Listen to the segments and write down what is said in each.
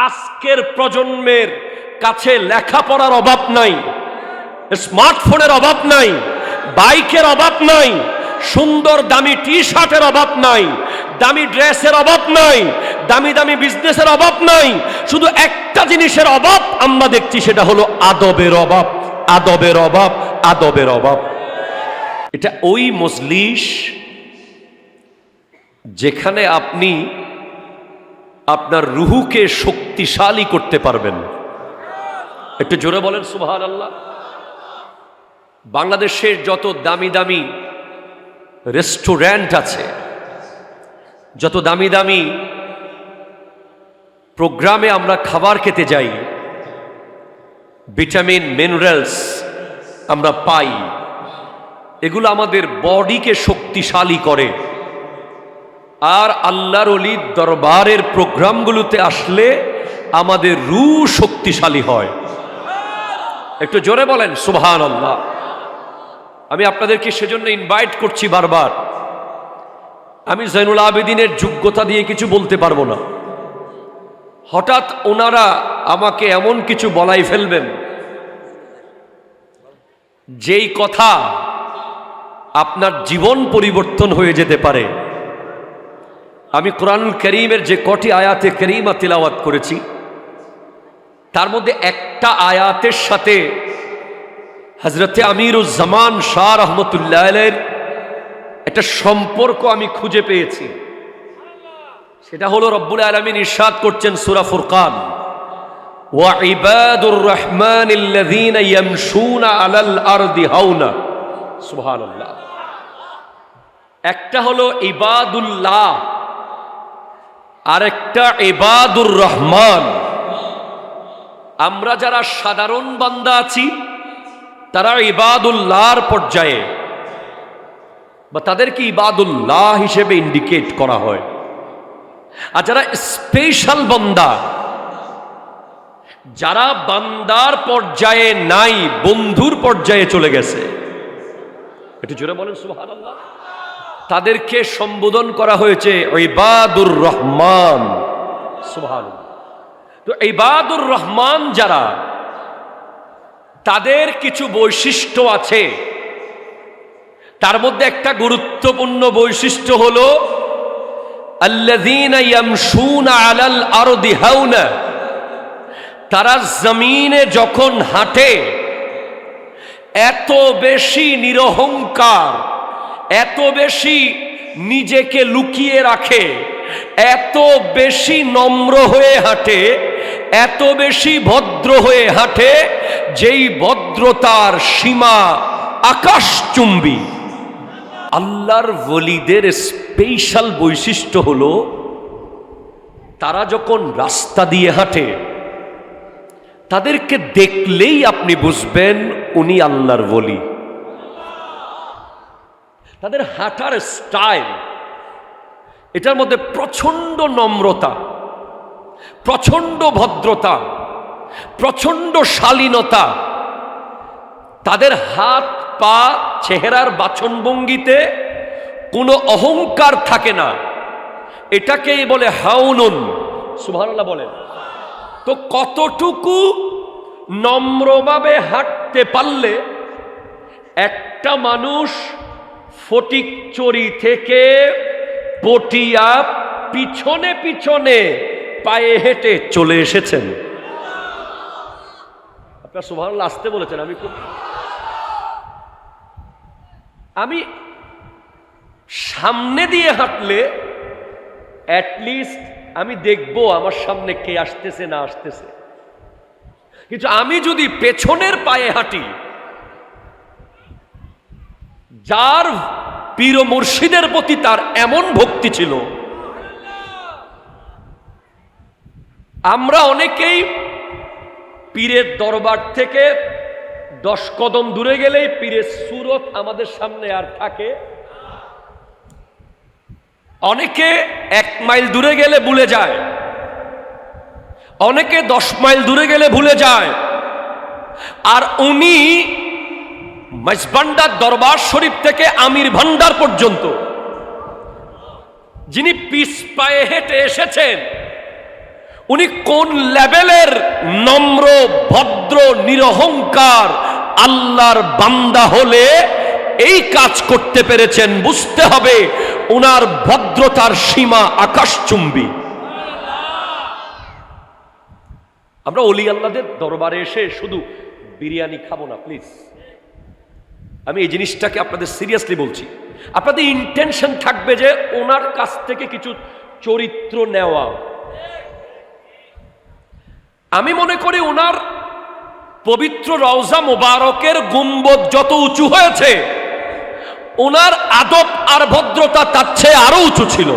আজকের প্রজন্মের কাছে লেখাপড়ার অভাব নাই, স্মার্টফোনের অভাব নাই, বাইকের অভাব নাই, সুন্দর দামি টি শার্টের অভাব নাই, দামি ড্রেসের অভাব নাই, দামি দামি বিজনেসের অভাব নাই। শুধু একটা জিনিসের অভাব আমরা দেখছি, সেটা হলো আদবের অভাব, আদবের অভাব, আদবের অভাব। এটা ওই মজলিস যেখানে আপনি আপনার রুহুকে শক্তিশালী করতে পারবেন। একটু জোরে বলেন সুবহানাল্লাহ। বাংলাদেশের যত দামি দামি রেস্টুরেন্ট আছে, যত দামি দামি প্রোগ্রামে আমরা খাবার খেতে যাই, ভিটামিন মিনারেলস আমরা পাই, এগুলো আমাদের বডিকে শক্তিশালী করে। আর আল্লাহর ওলির দরবারের প্রোগ্রামগুলোতে আসলে আমাদের রূহ শক্তিশালী হয়। একটু জোরে বলেন সুবহানাল্লাহ। আমি আপনাদেরকে সেজন্য ইনভাইট করছি বারবার। আমি জয়নুল আবেদিনের যোগ্যতা দিয়ে কিছু বলতে পারবো না। হঠাৎ ওনারা আমাকে এমন কিছু বলাই ফেলবেন যেই কথা আপনার জীবন পরিবর্তন হয়ে যেতে পারে। আমি কোরআনুল কারীমের যে কটি আয়াতে কারীমা তিলাওয়াত করেছি, তার মধ্যে একটা আয়াতের সাথে হযরতে আমিরুজ্জামান শাহ রহমতুল্লাহ আলাইহির একটা সম্পর্ক আমি খুঁজে পেয়েছি। সেটা হলো রব্বুল আলামিন ইরশাদ করছেন সূরা ফুরকান, ওয়া ইবাদুর রহমানিল্লাযীনা ইয়ামশুনা আলাল আরদি হাওনা। সুবহানাল্লাহ। একটা হলো ইবাদুল্লাহ, আরেকটা ইবাদুর রহমান। আমরা যারা সাধারণ বান্দা আছি তারা ইবাদুল্লাহর পর্যায়ে, বা তাদেরকে ইবাদুল্লাহ হিসেবে ইন্ডিকেট করা হয়। আর যারা স্পেশাল বান্দা, যারা বান্দার পর্যায়ে নাই, বন্ধুর পর্যায়ে চলে গেছে, একটু জোরে বলেন সুবহানাল্লাহ, তাদেরকে সম্বোধন করা হয়েছে ইবাদুর রহমান। সুবহানাল্লাহ। তো ইবাদুর রহমান যারা, তাদের কিছু বৈশিষ্ট্য আছে। তার মধ্যে একটা গুরুত্বপূর্ণ বৈশিষ্ট্য হলো আল্লাযীনা ইয়ামশুনা আলাল আরদি হাওনা। তারা জমিনে যখন হাঁটে এত বেশি নিরহংকার, এত বেশি নিজেকে লুকিয়ে রাখে, এত বেশি নম্র হয়ে হাঁটে, এত বেশি ভদ্র হয়ে হাঁটে, যেই ভদ্রতার সীমা আকাশচুম্বী। আল্লাহর ওলিদের স্পেশাল বৈশিষ্ট্য হলো তারা যখন রাস্তা দিয়ে হাঁটে, তাদেরকে দেখলেই আপনি বুঝবেন উনি আল্লাহর ওলি। তাদের হাঁটার স্টাইল, এটার মধ্যে প্রচন্ড নম্রতা, প্রচন্ড ভদ্রতা, প্রচন্ড শালীনতা। তাদের হাত পা চেহারার বাচনভঙ্গিতে কোনো অহংকার থাকে না। এটাকেই বলে হাউনুন। সুবহানাল্লাহ বলেন। তো কতটুকু নম্রভাবে হাঁটতে পারলে একটা মানুষ ফটিকচুরি থেকে পটিয়া পিছনে পিছনে পায়ে হেঁটে চলে এসেছেন। আপনার সুবহানাল্লাহ আসতে বলেছেন। আমি সামনে দিয়ে হাঁটলে অ্যাটলিস্ট আমি দেখব আমার সামনে কে আসতেছে না আসতেছে, কিন্তু আমি যদি পেছনের পায়ে হাঁটি, যার পীর ও মুর্শিদের প্রতি তার এমন ভক্তি ছিল, আমরা অনেকেই পীরের দরবার থেকে 10 কদম দূরে গেলেই পীরের সুরত আমাদের সামনে আর থাকে। অনেকে 1 মাইল দূরে গেলে ভুলে যায়, অনেকে 10 মাইল দূরে গেলে ভুলে যায়। আর উনি মাইজভান্ডার দরবার শরীফ থেকে আমির ভান্ডার পর্যন্ত যিনি পিছ পায়ে হেঁটে এসেছেন, উনি কোন লেভেলের নম্র, ভদ্র, নিরহংকার আল্লাহর বান্দা হলে এই কাজ করতে পেরেছেন, বুঝতে হবে ওনার ভদ্রতার সীমা আকাশচুম্বী। আমরা ওলি আল্লাহদের দরবারে এসে শুধু বিরিয়ানি খাবো না, প্লিজ। আমি এই জিনিসটাকে আপনাদের সিরিয়াসলি বলছি। আপনাদের ইন্টেনশন থাকবে যে ওনার কাছ থেকে কিছু চরিত্র নেওয়া। আমি মনে করি ওনার পবিত্র রওজা মোবারকের গুম্বদ যত উঁচু হয়েছে, ওনার আদব আর ভদ্রতা তার চেয়ে আরো উঁচু ছিল।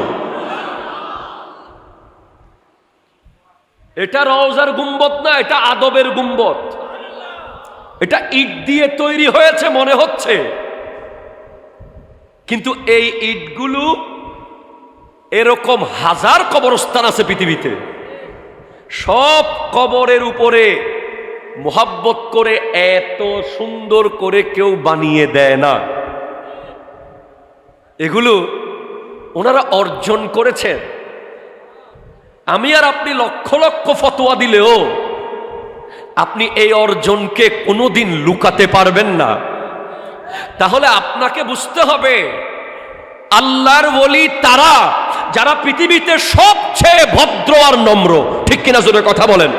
এটা রওজার গুম্বদ না, এটা আদবের গুম্বদ। এটা ইট দিয়ে তৈরি হয়েছে মনে হচ্ছে, কিন্তু এই ইটগুলো, এরকম হাজার কবরস্থান আছে পৃথিবীতে, সব কবরের উপরে মোহাব্বত করে এত সুন্দর করে কেউ বানিয়ে দেয় না। এগুলো ওনারা অর্জন করেছেন। আমি আর আপনি লক্ষ লক্ষ ফতোয়া দিলেও আপনি এই অর্জনকে কোনোদিন লুকাতে পারবেন না। তাহলে আপনাকে বুঝতে হবে আল্লাহর ওলি তারা যারা পৃথিবীতে সবচেয়ে ভদ্র আর নম্র। ঠিক কিনা জোরে কথা বলেন,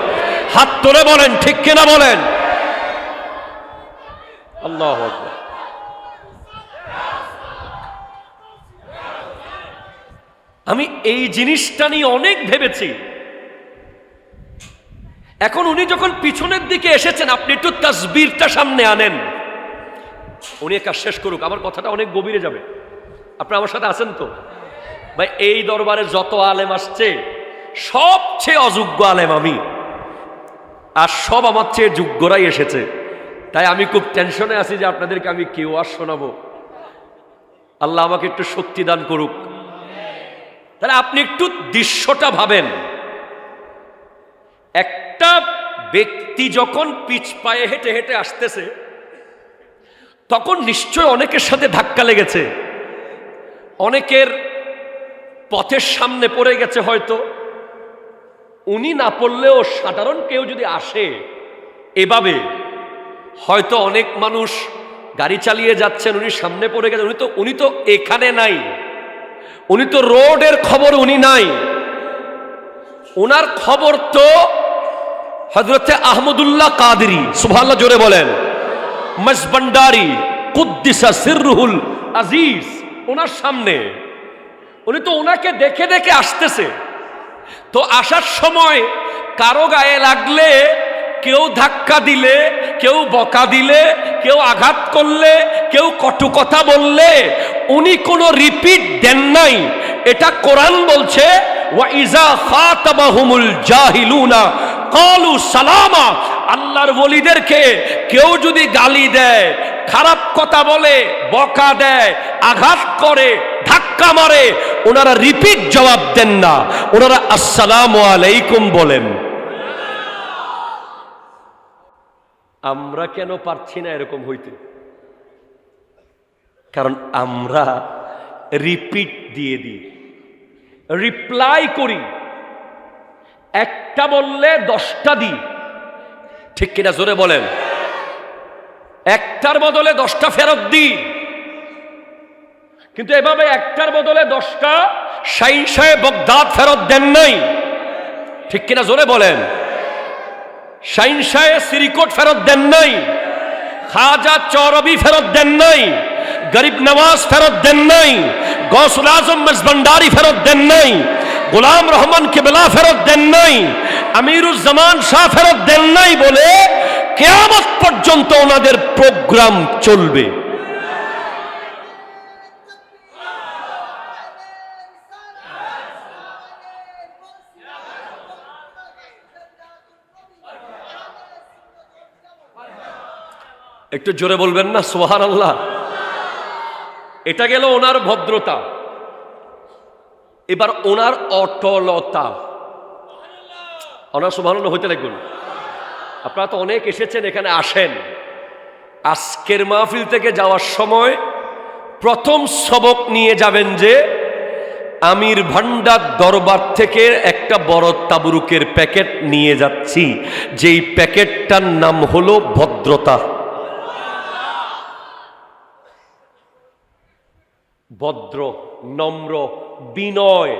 হাত তুলে বলেন ঠিক কিনা বলেন। আল্লাহু আকবার। আমি এই জিনিসটা নিয়ে অনেক ভেবেছি। এখন উনি যখন পিছনের দিকে এসেছেন, আপনি একটু তাসবিরটা সামনে আনেন। উনি কাজ শেষ করুক, আমার কথাটা অনেক গভীরে যাবে। আপনারা আমার সাথে আছেন তো ভাই? এই দরবারে যত আলেম আসছে সবচেয়ে অযোগ্য আলেম আমি, আর সব আমার চেয়ে যোগ্যরাই এসেছে। তাই আমি খুব টেনশনে আছি যে আপনাদেরকে আমি কেউ আর শোনাবো। আল্লাহ আমাকে একটু শক্তি দান করুক। তাহলে আপনি একটু দৃশ্যটা ভাবেন। একটা ব্যক্তি যখন পিছ পায়ে হেঁটে হেঁটে আসতেছে, তখন নিশ্চয় অনেকের সাথে ধাক্কা লেগেছে, অনেকের পথের সামনে পড়ে গেছে। হয়তো উনি না পড়লেও সাধারণ কেউ যদি আসে এভাবে, হয়তো অনেক মানুষ গাড়ি চালিয়ে যাচ্ছেন, উনি সামনে পড়ে গেছেন, উনি তো এখানে নাই, উনি তো রোডের খবর উনি নাই। ওনার খবর তো হযরতে আহমদুল্লাহ কাদেরী, সুবহানাল্লাহ জোরে বলেন, মজবন্ডারি কুদ্দিসা সিররুহুল আজিজ, ওনার সামনে। উনি তো ওনাকে দেখে দেখে আসতেছে। তো আসার সময় কারো গায়ে লাগলে, কেউ ধাক্কা দিলে, কেউ বকা দিলে, কেউ আঘাত করলে, কেউ কটু কথা বললে উনি কোনো রিপিট দেন নাই। এটা কোরআন বলছে, ওয়া ইজা খাতাবাহুমুল জাহিলুনা ক্বালু সালামা। আল্লাহর ওলিদেরকে কেউ যদি গালি দেয়, খারাপ কথা বলে, বকা দেয়, আঘাত করে, ধাক্কা মারে, ওনারা রিপিট জবাব দেন না, ওনারা আসসালামু আলাইকুম বলেন। আমরা কেন পারছি না এরকম হইতে? কারণ আমরা রিপিট দিয়ে দিই, রিপ্লাই করি, একটা বললে 10টা দিই। ঠিক কিনা জোরে বলেন? একটার বদলে 10টা ফেরত দিই। কিন্তু এভাবে একটার বদলে 10টা শাইন সাহেব বগদাদ ফেরত দেন নাই। ঠিক কিনা জোরে বলেন? শাইন সাহেব সিরিকোট ফেরত দেন নাই, খাজা চৌরবি ফেরত দেন নাই, গরিব নওয়াজ ফেরত দেন নাই, গৌসুল আজম মজবন্ডারি ফেরত দেন নাই, গোলাম রহমান কেবলা ফেরত দেন নাই, আমিরুজ্জামান শাহ ফেরত দেন নাই বলে কিয়ামত পর্যন্ত ওনাদের প্রোগ্রাম চলবে। একটু জোরে বলবেন না সুবহানাল্লাহ? এটা গেল ওনার ভদ্রতা। এবার ওনার অটলতা। ওনার সুবহানাল্লাহ হইতে লাগবে না। আপনারা তো অনেক এসেছেন, এখানে আসেন। আজকের মাহফিল থেকে যাওয়ার সময় প্রথম সবক নিয়ে যাবেন যে আমির ভান্ডার দরবার থেকে একটা বড় তাবরুকের প্যাকেট নিয়ে যাচ্ছি, যেই প্যাকেটটার নাম হলো ভদ্রতা। ভদ্র, নম্র, বিনয়,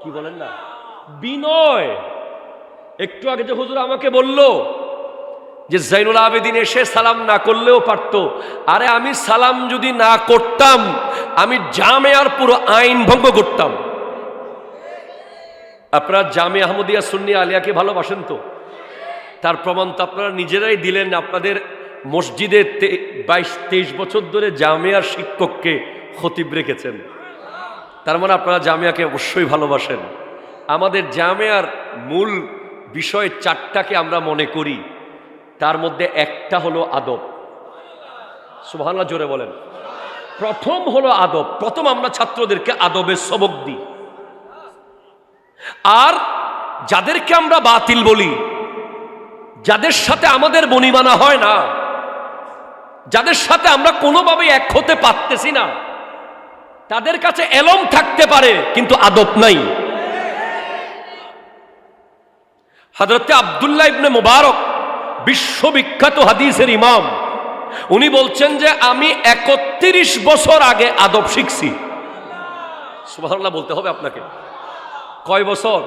কি বলেন না, বিনয়। একটু আগে যে হুজুর আমাকে বলল যে জাইনুল আবেদিন এসে সালাম না করলেও পারতো, আরে আমি সালাম যদি না করতাম আমি জামেয়ার পুরো আইন ভঙ্গ করতাম। আপনারা জামে আহমদিয়া সুন্নি আলিয়াকে ভালোবাসেন তো, তার প্রমাণ তো আপনারা নিজেরাই দিলেন। আপনাদের মসজিদে 22-23 বছর ধরে জামিয়ার শিক্ষককে খতিব রেখেছেন, তার মানে আপনারা জামিয়াকে অবশ্যই ভালোবাসেন। আমাদের জামিয়ার মূল বিষয় 4টাকে আমরা মনে করি, তার মধ্যে একটা হলো আদব। সুবহানাল্লাহ জোরে বলেন। প্রথম হলো আদব। প্রথম আমরা ছাত্রদেরকে আদবের সবক দিই। আর যাদেরকে আমরা বাতিল বলি, যাদের সাথে আমাদের বনিমানা হয় না, যাদের সাথে আমরা কোনোভাবে এক হতে পারতেছি না, তাদের কাছে এলম থাকতে পারে কিন্তু আদব নাই। হযরত আব্দুল্লাহ ইবনে মুবারক, বিশ্ববিখ্যাত হাদিসের ইমাম, উনি বলছেন যে আমি 31 বছর আগে আদব শিখছি। সুবহানাল্লাহ বলতে হবে আপনাকে। কয় বছর?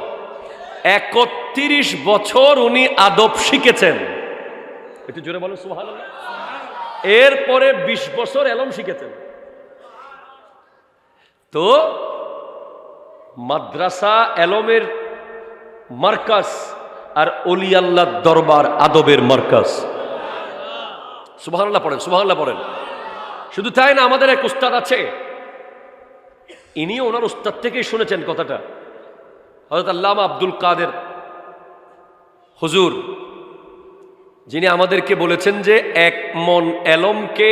31 বছর উনি আদব শিখেছেন। একটু জোরে বলেন সুবহানাল্লাহ। এরপরে 20 বছর এলম শিখেছেন। তো মাদ্রাসা এলমের মার্কাজ আর ওলি আল্লাহর দরবার আদবের মার্কাজ। সুবহানাল্লাহ পড়েন, সুবহানাল্লাহ পড়েন। শুধু তাই না, আমাদের এক উস্তাদ আছে, ইনিও ওনার উস্তাদ থেকেই শুনেছেন কথাটা। হযরত আল্লামা আব্দুল কাদের হুজুর, যিনি আমাদেরকে বলেছেন যে 1 মন এলমকে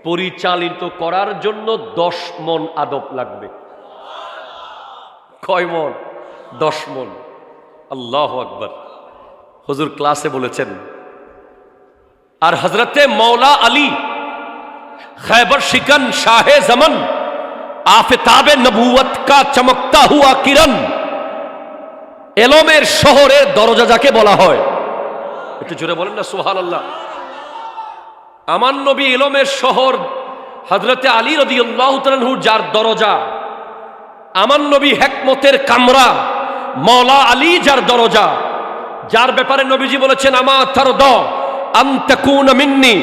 পরিচালিত করার জন্য 10 মন আদব লাগবে। কয় মন? 10 মন। আল্লাহু আকবার। হুজুর ক্লাসে বলেছেন। আর হযরতে মৌলা আলী खैबर शिकन शाहे जमन आफताबे नबुवत का चमकता हुआ किरण, এলমের শহরের দরজা যাকে বলা হয়, একটু জোরে বলেন না সুবহানাল্লাহ। আমার নবী এলমের শহর হযরতে আলী রাদিয়াল্লাহু তাআলা আনহু যার দরজা, আমার নবী হিকমতের কামরা মৌলা আলী যার দরজা, যার ব্যাপারে নবীজি বলেছেন আমা তারদা আন তাকুনা মিন্নি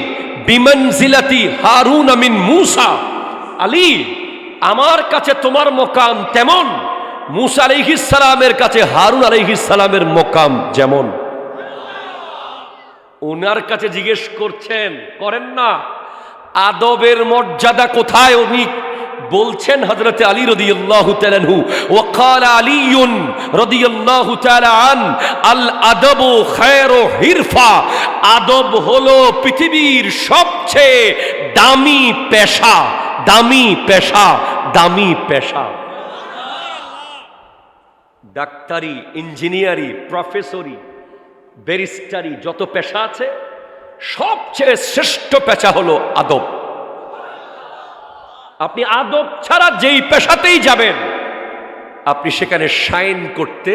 বিমানজিলাতি হারুন মিন মূসা। আলী, আমার কাছে তোমার মকাম তেমন মূসা আলাইহিস সালামের কাছে হারুন আলাইহিস সালামের মকাম যেমন। ওনার কাছে জিজ্ঞেস করছেন, করেন না, আদবের মর্যাদা কোথায়? উনি বলছেন হযরতে আলী রাদিয়াল্লাহু তাআলা আনহু, ওয়া ক্বালা আলীউন রাদিয়াল্লাহু তাআলা আন আল আদবু খায়রু হিরফা, আদব হলো পৃথিবীর সবচেয়ে দামি পেশা, দামি পেশা, দামি পেশা। ডাক্তারি, ইঞ্জিনিয়ারি, প্রফেসরি, ব্যারিস্টারি, যত পেশা আছে সবচেয়ে শ্রেষ্ঠ পেশা হলো আদব। আপনি আদব ছাড়া যেই পেশাতেই যাবেন আপনি সেখানে শাইন করতে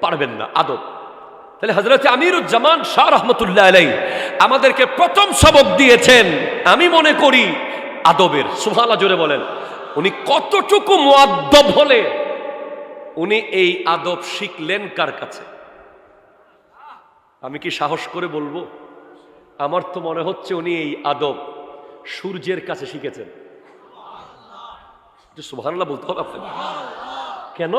পারবেন না। আদব। তাহলে হযরত আমিরুজ্জামান শাহ রাহমাতুল্লাহ আলাইহি আমাদেরকে প্রথম সবক দিয়েছেন, আমি মনে করি আদবের। সুবহানাল্লাহ জোরে বলেন। উনি কতটুকু মুআদ্দব হলে উনি এই আদব শিখলেন কার কাছে? আমি কি সাহস করে বলবো? আমার তো মনে হচ্ছে উনি এই আদব সূর্যের কাছে শিখেছেন। সুবহানাল্লাহ বলতে হবে আপনাকে। কেন?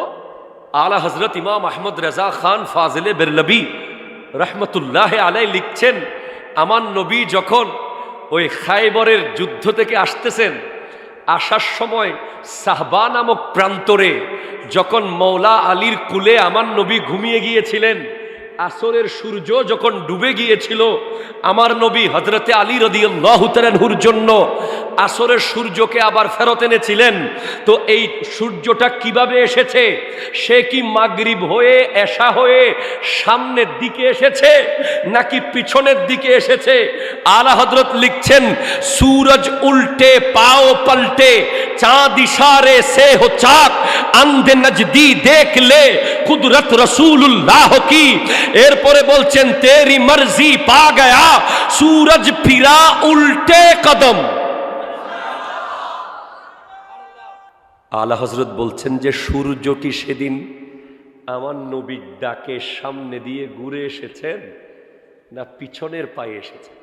আলা হযরত ইমাম আহমদ রেজা খান ফাজিলে বেরলবি রহমতুল্লাহ আলাই লিখছেন, আমার নবী যখন ওই খায়বরের যুদ্ধ থেকে আসতেছেন, আসার সময় সাহবা নামক প্রান্তরে যখন মৌলা আলীর কুলে আমার নবী ঘুমিয়ে গিয়েছিলেন, আসরের সূর্য যখন ডুবে গিয়েছিল, আমার নবী হযরতে আলী রাদিয়াল্লাহু তাআলা আনহুর জন্য আসরের সূর্যকে আবার ফেরত এনেছিলেন। তো এই সূর্যটা কিভাবে এসেছে? সে কি মাগরিব হয়ে এশা হয়ে সামনের দিকে এসেছে নাকি পিছনের দিকে এসেছে? আলা হযরত লিখছেন, सूरज उल्टे पाओ पलटे चांद इशारे से हो चाक अंधे नजदी देख ले कुदरत रसूलुल्लाह की। एरपरे बोलছেন तेरी मर्जी पा गया सूरज फिरा उल्टे कदम। আলা হযরত বলছেন যে সূর্যটি সেদিন আমার নবীর ডাকে সামনে দিয়ে ঘুরে এসেছেন না পিছনের পায়ে এসেছেন?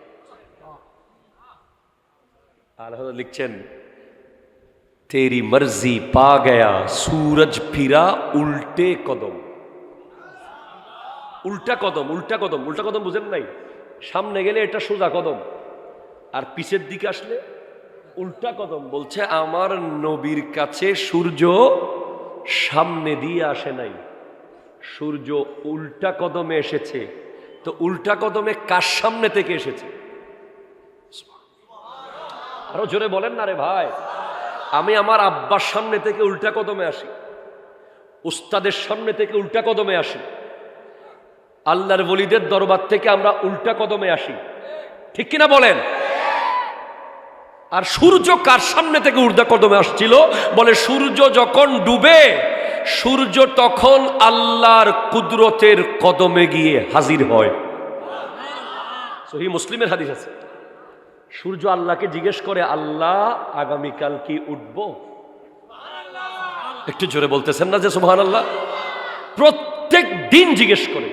আলা হযরত লিখছেন तेरी मर्जी पा गया सूरज फिरा उल्टे कदम। উল্টা কদম, উল্টা কদম, উল্টা কদম বুঝেন নাই? সামনে গেলে এটা সোজা কদম, আর পিছের দিকে আসলে উল্টা কদম। বলছে আমার নবীর কাছে সূর্য সামনে দিয়ে আসে নাই, সূর্য উল্টা কদমে এসেছে। তো উল্টা কদমে কার সামনে থেকে এসেছে? আরো জোরে বলেন না রে ভাই। আমি আমার আব্বার সামনে থেকে উল্টা কদমে আসি, উস্তাদের সামনে থেকে উল্টা কদমে আসি, আল্লাহর ওলিদের দরবার থেকে আমরা উল্টা কদমে আসি, ঠিক কিনা বলেন? আর সূর্য কার সামনে থেকে উল্টা কদমে আসছিল? বলে সূর্য যখন ডুবে, সূর্য তখন আল্লাহর কুদরতের কদমে গিয়ে হাজির হয়। সহিহ মুসলিমের হাদিস আছে, সূর্য আল্লাহকে জিজ্ঞেস করে, আল্লাহ আগামীকাল কি উঠব? একটু জোরে বলতেছেন না যে সুবহানাল্লাহ? প্রত্যেক দিন জিজ্ঞেস করে,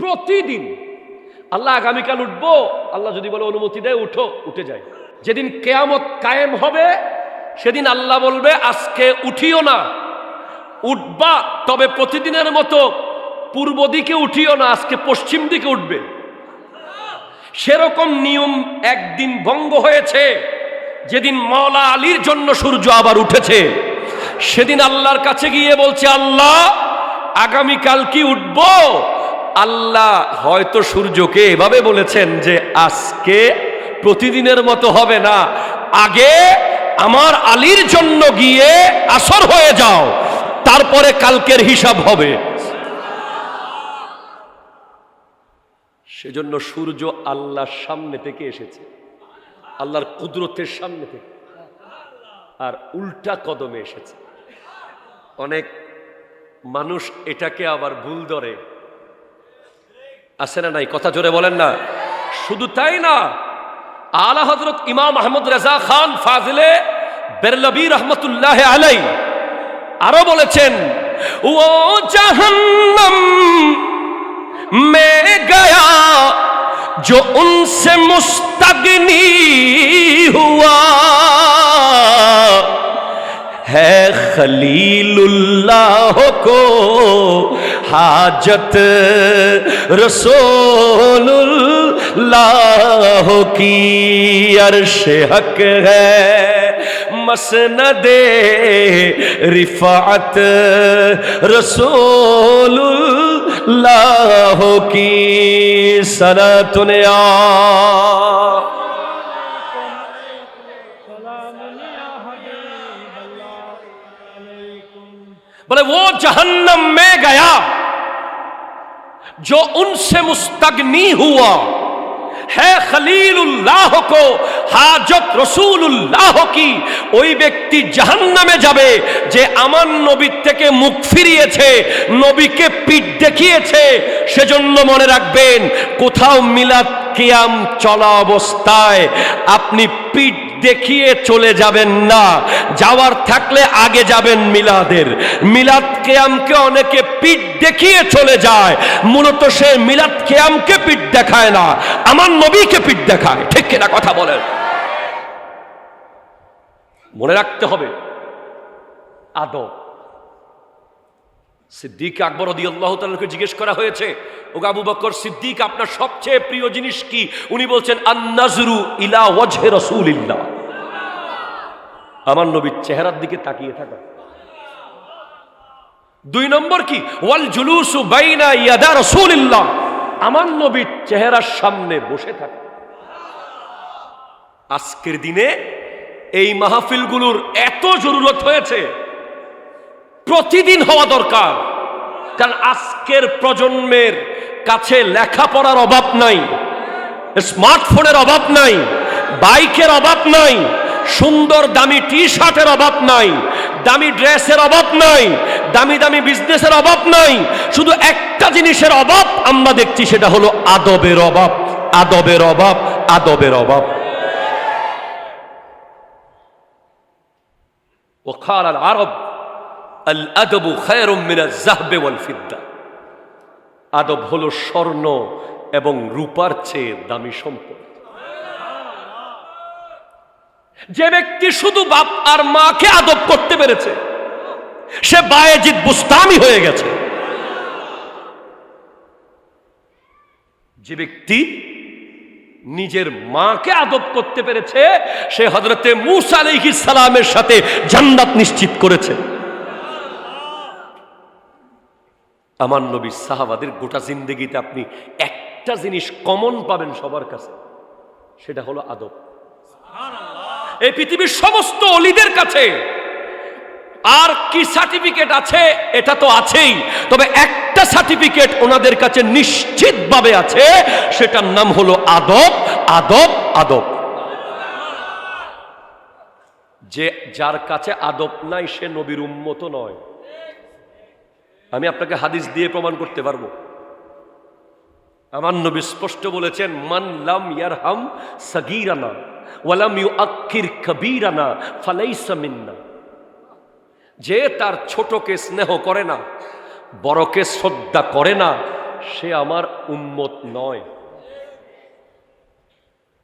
প্রতিদিন আল্লাহ আগামীকাল উঠবো? আল্লাহ যদি বলে অনুমতি দেয় উঠো, উঠে যায়। যেদিন কিয়ামত কায়েম হবে সেদিন আল্লাহ বলবে আজকে উঠিও না, উঠবা তবে প্রতিদিনের মতো পূর্ব দিকে উঠিও না, আজকে পশ্চিম দিকে উঠবে। সেরকম নিয়ম একদিন ভঙ্গ হয়েছে, যেদিন মাওলা আলীর জন্য সূর্য আবার উঠেছে। সেদিন আল্লাহর কাছে গিয়ে বলছে, আল্লাহ আগামীকাল কি উঠব? আল্লাহ হয়তো সূর্যকে এভাবে বলেছেন যে আজকে প্রতিদিনের মতো হবে না, আগে আমার আলীর জন্য গিয়ে আসর হয়ে যাও, তারপরে কালকের হিসাব হবে। সেজন্য সূর্য আল্লাহর সামনে থেকে এসেছে, আল্লাহর কুদরতের সামনে থেকে, আর উল্টা কদমে এসেছে। অনেক মানুষ এটাকে আবার ভুল ধরে, আছে না নাই? কথা জোরে বলেন না। শুধু তাই না, আলা হযরত ইমাম আহমদ রেজা খান ফাজিলে বেরলভী রহমতুল্লাহ আলাই আরো বলেছেন, ও জাহান্নাম में गया जो उनसे मुस्तगनी हुआ है खलीलुल्लाह को हाजत रसूलुल्लाह की अर्श हक है मसनदे रिफात रसूलुल्लाह की सनतुन बोले वो जहन्नम में गया जो उनसे मुस्तगनी हुआ है खलीलुल्लाह को हाजत रसूलुल्लाह की। ওই ব্যক্তি জাহান্নামে যাবে যে আমার নবীর থেকে মুখ ফিরিয়েছে, নবীকে পিঠ দেখিয়েছে। সেজন্য মনে রাখবেন, কোথাও মিলাদ কিয়াম চলা অবস্থায় আপনি পিঠ দেখিয়ে চলে যাবেন না, যাওয়ার থাকলে আগে যাবেন মিলাদের। মিলাদ কিয়ামকে অনেকে পিঠ দেখিয়ে চলে যায়, মূলত সে মিলাদ কিয়ামকে পিঠ দেখায় না, আমার নবীকে পিঠ দেখায়। ঠিক কিনা কথা বলেন? মনে রাখতে হবে আদব। সিদ্দিক আকবর রাদিয়াল্লাহু তাআলাকে জিজ্ঞেস করা হয়েছে, ও আবু বকর সিদ্দিক, আপনার সবচেয়ে প্রিয় জিনিস কি? উনি বলছেন, আন-নাজরু ইলা ওয়াজহি রাসূলিল্লাহ, আমার নবীর চেহারার দিকে তাকিয়ে থাকা। দুই নম্বর কি, ওয়াল জুলুসু বাইনা ইয়াদা রাসূলিল্লাহ, আমার নবীর চেহারার সামনে বসে থাকে। আজকের দিনে এই মাহফিলগুলোর এত জরুরত হয়েছে, প্রতিদিন হওয়া দরকার। কারণ আজকের প্রজন্মের কাছে লেখাপড়ার অভাব নাই, স্মার্টফোনের অভাব নাই, বাইকের অভাব নাই, সুন্দর দামি টি শার্টের অভাব নাই, দামি ড্রেসের অভাব নাই, দামি দামি বিজনেসের অভাব নাই। শুধু একটা জিনিসের অভাব আমরা দেখছি, সেটা হলো আদবের অভাব, আদবের অভাব, আদবের অভাব। وقال العرب الأدب خير من الذهب والفضة, আদব হলো স্বর্ণ এবং রূপার চেয়ে দামি সম্পদ। যে ব্যক্তি শুধু বাপ আর মাকে আদব করতে পেরেছে, সে বায়েজিদ বুস্তামি হয়ে গেছে। যে ব্যক্তি নিজের মাকে আদব করতে পেরেছে, সে হযরতে মূসা আলাইহিস সালামের সাথে জান্নাত নিশ্চিত করেছে। আমার নবী সাহাবাদের গোটা জিন্দেগিতে আপনি একটা জিনিস কমন পাবেন সবার কাছে, সেটা হলো আদব। এই পৃথিবীর সমস্ত অলিদের কাছে আর কি সার্টিফিকেট আছে, এটা তো আছেই, তবে একটা সার্টিফিকেট ওনাদের কাছে নিশ্চিতভাবে আছে, সেটার নাম হলো আদব, আদব, আদব। যে যার কাছে আদব নাই, সে নবীর উম্মত নয়। আমি আপনাকে হাদিস দিয়ে প্রমাণ করতে পারবো। আমার নবী স্পষ্ট বলেছেন, মান লাম ইয়ারহাম সাগীরানা ওয়া লাম ইউআক্কির কবীরানা ফালাইসা মিন্না। যে তার ছোটকে স্নেহ করে না, বড়কে শ্রদ্ধা করে না, সে আমার উম্মত নয়।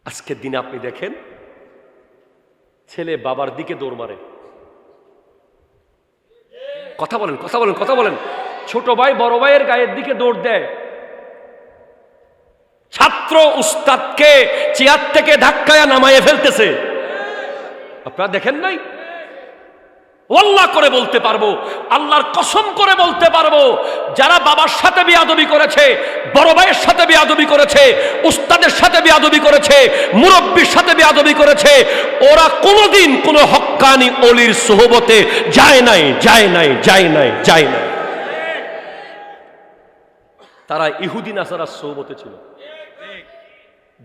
আজকের দিনে আপনি দেখেন, ছেলে বাবার দিকে দৌড় মারে। কথা বলেন, কথা বলেন, কথা বলেন। ছোট ভাই বড় ভাইয়ের গায়ের দিকে দৌড় দেয়। ছাত্র উস্তাদকে চেয়ার থেকে ধাক্কায় নামায়ে ফেলতেছে। আপনারা দেখেন নাই? আল্লাহ করে বলতে পারবো, আল্লাহর কসম করে বলতে পারবো, যারা বাবার সাথে বেয়াদবি করেছে, বড় ভাইয়ের সাথে বেয়াদবি করেছে, উস্তাদের সাথে বেয়াদবি করেছে, মুরব্বির সাথে বেয়াদবি করেছে, ওরা কোনোদিন কোনো হক্কানি অলির সোহবতে যায় নাই, যায় নাই, যায় নাই, যায় নাই। তারা ইহুদি নাসারার সোহবতে ছিল।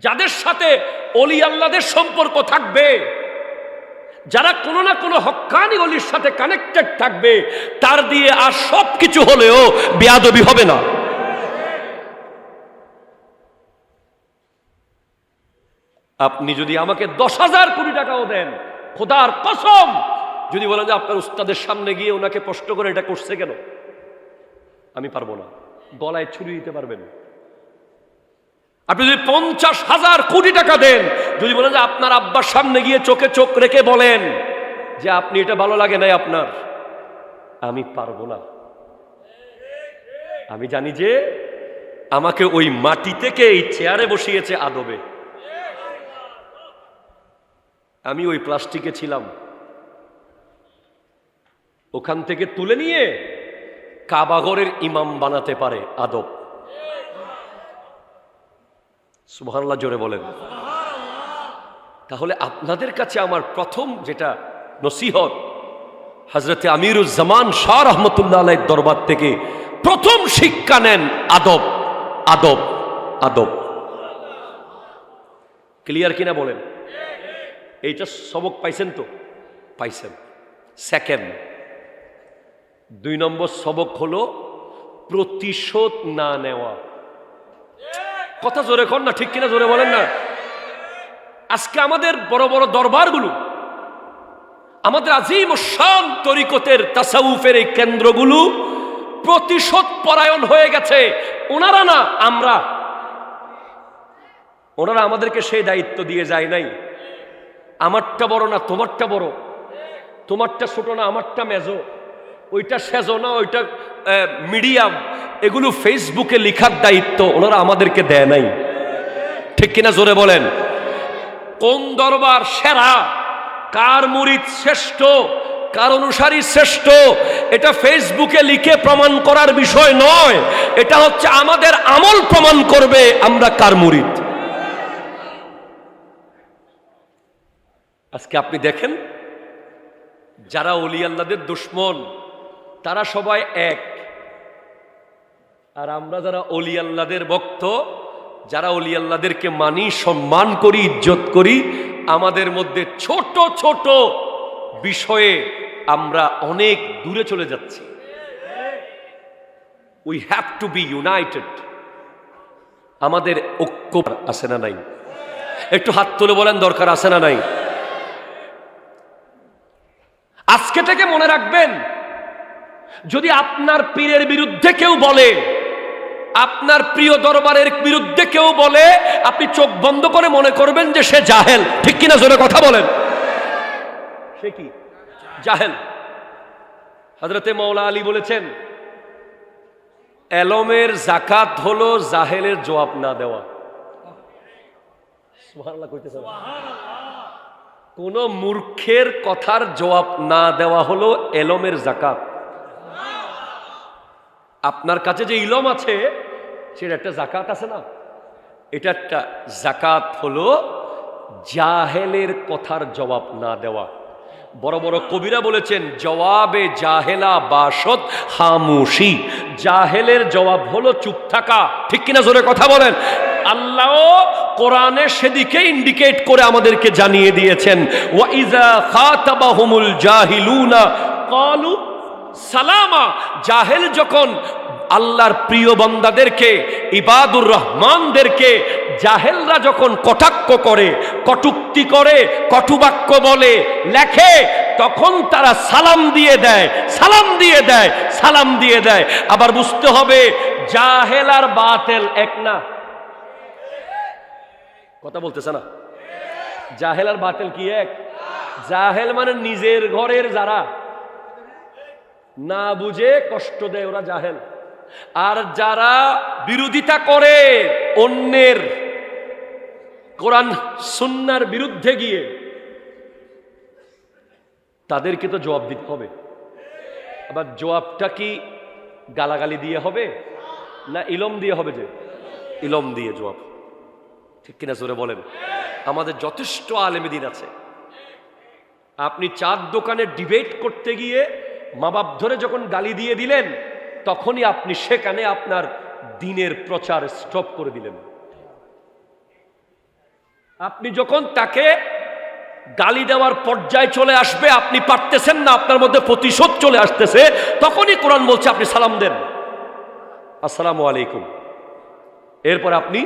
যাদের সাথে অলি আল্লাহদের সম্পর্ক থাকবে, যারা কোনো না কোনো হক্কানি অলির সাথে কানেক্টেড থাকবে, তার দিয়ে আর সব কিছু হলেও বেয়াদবি হবে না। আপনি যদি আমাকে 10,000 কোটি টাকাও দেন, খোদার কসম, যদি বলেন যে আপনার উস্তাদের সামনে গিয়ে ওনাকে প্রশ্ন করে এটা করছে কেন, আমি পারবো না। গলায় ছুরি দিতে পারবেন। আপনি যদি 50,000 কোটি টাকা দেন, যদি বলেন যে আপনার আব্বার সামনে গিয়ে চোখে চোখ রেখে বলেন যে আপনি এটা ভালো লাগে নাই আপনার, আমি পারবো না। আমি জানি যে আমাকে ওই মাটি থেকে এই চেয়ারে বসিয়েছে আদবে। আমি ওই প্লাস্টিকে ছিলাম, ওখান থেকে তুলে নিয়ে কাবাঘরের ইমাম বানাতে পারে আদব। সুবহানাল্লাহ জোরে বলেন। তাহলে আপনাদের কাছে আমার প্রথম যেটা নসিহত, হযরতে আমিরুজ্জামান শাহ রহমতুল্লাহ আলাইহির দরবার থেকে প্রথম শিক্ষা নেন আদব, আদব, আদব। ক্লিয়ার কিনা বলেন? এইটা সবক পাইছেন তো? পাইছেন। সেকেন্ড, 2 নম্বর সবক হলো প্রতিশোধ না নেওয়া। কথা জোরে কর না, ঠিক কিনা জোরে বলেন না। আজকে আমাদের বড় বড় দরবারগুলো, আমাদের আজিম শান তরিকতের তাসাউফের এই কেন্দ্রগুলো প্রতিশোধ পরায়ণ হয়ে গেছে। ওনারা না, আমরা। ওনারা আমাদেরকে সেই দায়িত্ব দিয়ে যায় নাই, আমারটা বড় না তোমারটা বড়, তোমারটা ছোট না আমারটা মেজো, ওইটা সেজো না ওইটা মিডিয়াম, এগুলো ফেসবুকে লেখার দায়িত্ব ওনারা আমাদেরকে দেয় নাই। ঠিক কিনা জোরে বলেন। কোন দরবার সেরা, কার মুরিদ শ্রেষ্ঠ, কার অনুসারী শ্রেষ্ঠ এটা ফেসবুকে লিখে প্রমাণ করার বিষয় নয়, এটা হচ্ছে আমাদের আমল প্রমাণ করবে আমরা কার মুরিদ। আজকে আপনি দেখেন যারা ওলি আল্লাহদের দুশমন তারা সবাই এক, আর আমরা যারা ওলি আল্লাহদের ভক্ত, যারা ওলি আল্লাহদেরকে মানি, সম্মান করি, ইজ্জত করি, আমাদের মধ্যে ছোট ছোট বিষয়ে আমরা অনেক দূরে চলে যাচ্ছি। We have to B United. আমাদের ঐক্য আছে না নাই? একটু হাত তুলে বলেন দরকার আছে না নাই? আজকে থেকে মনে রাখবেন, যদি আপনার পীরের বিরুদ্ধে কেউ বলে, আপনার প্রিয় দরবারের বিরুদ্ধে কেউ বলে, আপনি চোখ বন্ধ করে মনে করবেন যে সে জাহেল। ঠিক কিনা জোরে কথা বলেন? সে কি জাহেল? হযরতে মাওলা আলী বলেছেন, এলমের যাকাত হলো জাহেলের জবাব না দেওয়া। সুবহানাল্লাহ কইতেছেন। কোন মূর্খের কথার জবাব না দেওয়া হলো এলমের যাকাত। আপনার কাছে যে ইলম আছে সেটা একটা যাকাত আছে না? এটা একটা যাকাত হলো জাহেলের কথার জবাব না দেওয়া। বড় বড় কবিরা বলেছেন, জবাবে জাহেলা বাসত খামোশি, জাহেলের জবাব হলো চুপ থাকা। ঠিক কিনা জোরে কথা বলেন? আল্লাহ কোরআনে সেদিকে ইন্ডিকেট করে আমাদেরকে জানিয়ে দিয়েছেন, ওয়া ইযা খাতাবাহুমুল জাহিলুনা ক্বালু সালামা। জাহেল যখন আল্লাহর প্রিয় বান্দাদেরকে, ইবাদুর রহমানদেরকে, জাহেলরা যখন কটাক্ষ করে, কটুক্তি করে, কটুবাক্য বলে, লেখে, তখন তারা সালাম দিয়ে দেয়, সালাম দিয়ে দেয়, সালাম দিয়ে দেয়। আবার বুঝতে হবে জাহেল আর বাতিল এক না। কথা বলতেছে না? জাহেল আর বাতিল কি এক? জাহেল মানে নিজের ঘরের যারা না বুঝে কষ্ট দেয় ওরা জাহেল, আর যারা বিরোধিতা করে অন্যের কোরআন সুন্নাহর বিরুদ্ধে গিয়ে, তাদেরকে তো জবাব দিতে হবে। আবার জবাবটা কি গালাগালি দিয়ে হবে না ইলম দিয়ে হবে? যে ইলম দিয়ে জবাব। ঠিক কিনা জোরে বলেন? আমাদের যথেষ্ট আলেমে দিন আছে। আপনি চার দোকানে ডিবেট করতে গিয়ে মা বাপ ধরে যখন গালি দিয়ে দিলেন, তখনই আপনি সেখানে আপনার দ্বীনের প্রচার স্টপ করে দিলেন। আপনি যখন তাকে গালি দেওয়ার পর্যায়ে চলে আসবে, আপনি পারতেছেন না, আপনার মধ্যে প্রতিশোধ চলে আসতেছে, তখনই কোরআন বলছে আপনি সালাম দেন, আসসালামু আলাইকুম। এরপর আপনি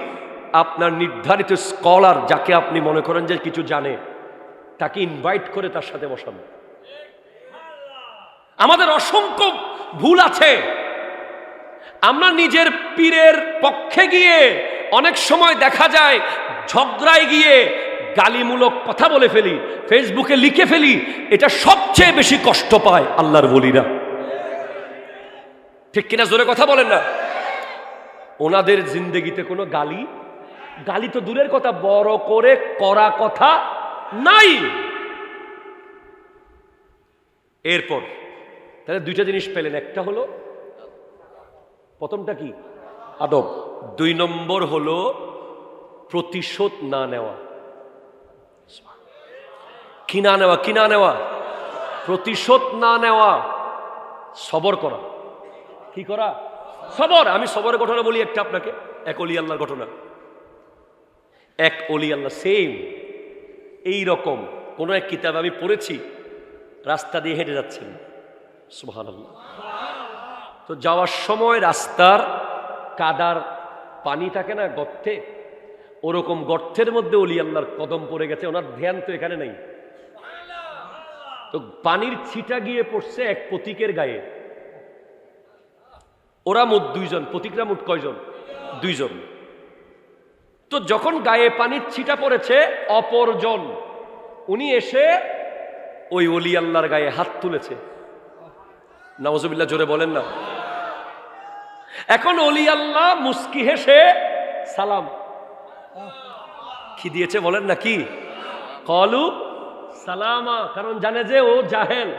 আপনার নির্ধারিত স্কলার, যাকে আপনি মনে করেন যে কিছু জানে, তাকে ইনভাইট করে তার সাথে বসান। আমাদের অসংখ্য ভুল আছে। আমরা নিজের পীরের পক্ষে গিয়ে অনেক সময় দেখা যায় ঝগড়ায় গিয়ে গালিমূলক কথা বলে ফেলি, ফেসবুকে লিখে ফেলি। এটা সবচেয়ে বেশি কষ্ট পায় আল্লাহর ওলিরা। ঠিক কিনা জোরে কথা বলেন না? ওনাদের জিন্দেগিতে কোনো গালি তো দূরের কথা, বড় করে করা কথা নাই। এরপর তাহলে দুইটা জিনিস পেলেন, একটা হলো, প্রথমটা কি? আদব। 2 নম্বর হলো প্রতিশোধ না নেওয়া। কি না নেওয়া? কি না নেওয়া? প্রতিশোধ না নেওয়া, সবর করা। কি করা? সবর। আমি সবরের ঘটনা বলি একটা আপনাকে, এক ওলি আল্লাহর ঘটনা। এক ওলি আল্লাহ সেম এইরকম কোন এক কিতাব আমি পড়েছি, রাস্তা দিয়ে হেঁটে যাচ্ছেন, সুবহানাল্লাহ। তো যাওয়ার সময় রাস্তার কাদার পানি থাকে না গর্তে, ওরকম গর্তের মধ্যে ওলি আল্লাহর কদম পড়ে গেছে। ওনার ধ্যান তো এখানে নেই। তো পানির ছিটা গিয়ে পড়ছে এক পথিকের গায়ে। ওরা মোট 2 জন, পথিকরা মোট কয়জন? 2 জন। তো যখন গায়ে পানির ছিটা পড়েছে, অপরজন উনি এসে ওই ওলি আল্লাহর গায়ে হাত তুলেছে। নাউজুবিল্লাহ, জোরে বলেন না। এখন ওলি আল্লাহ মুস্কি হেসে সালাম কি দিয়েছে বলেন না? কি কলু সালামা, কারণ জানে যে ও জাহেল।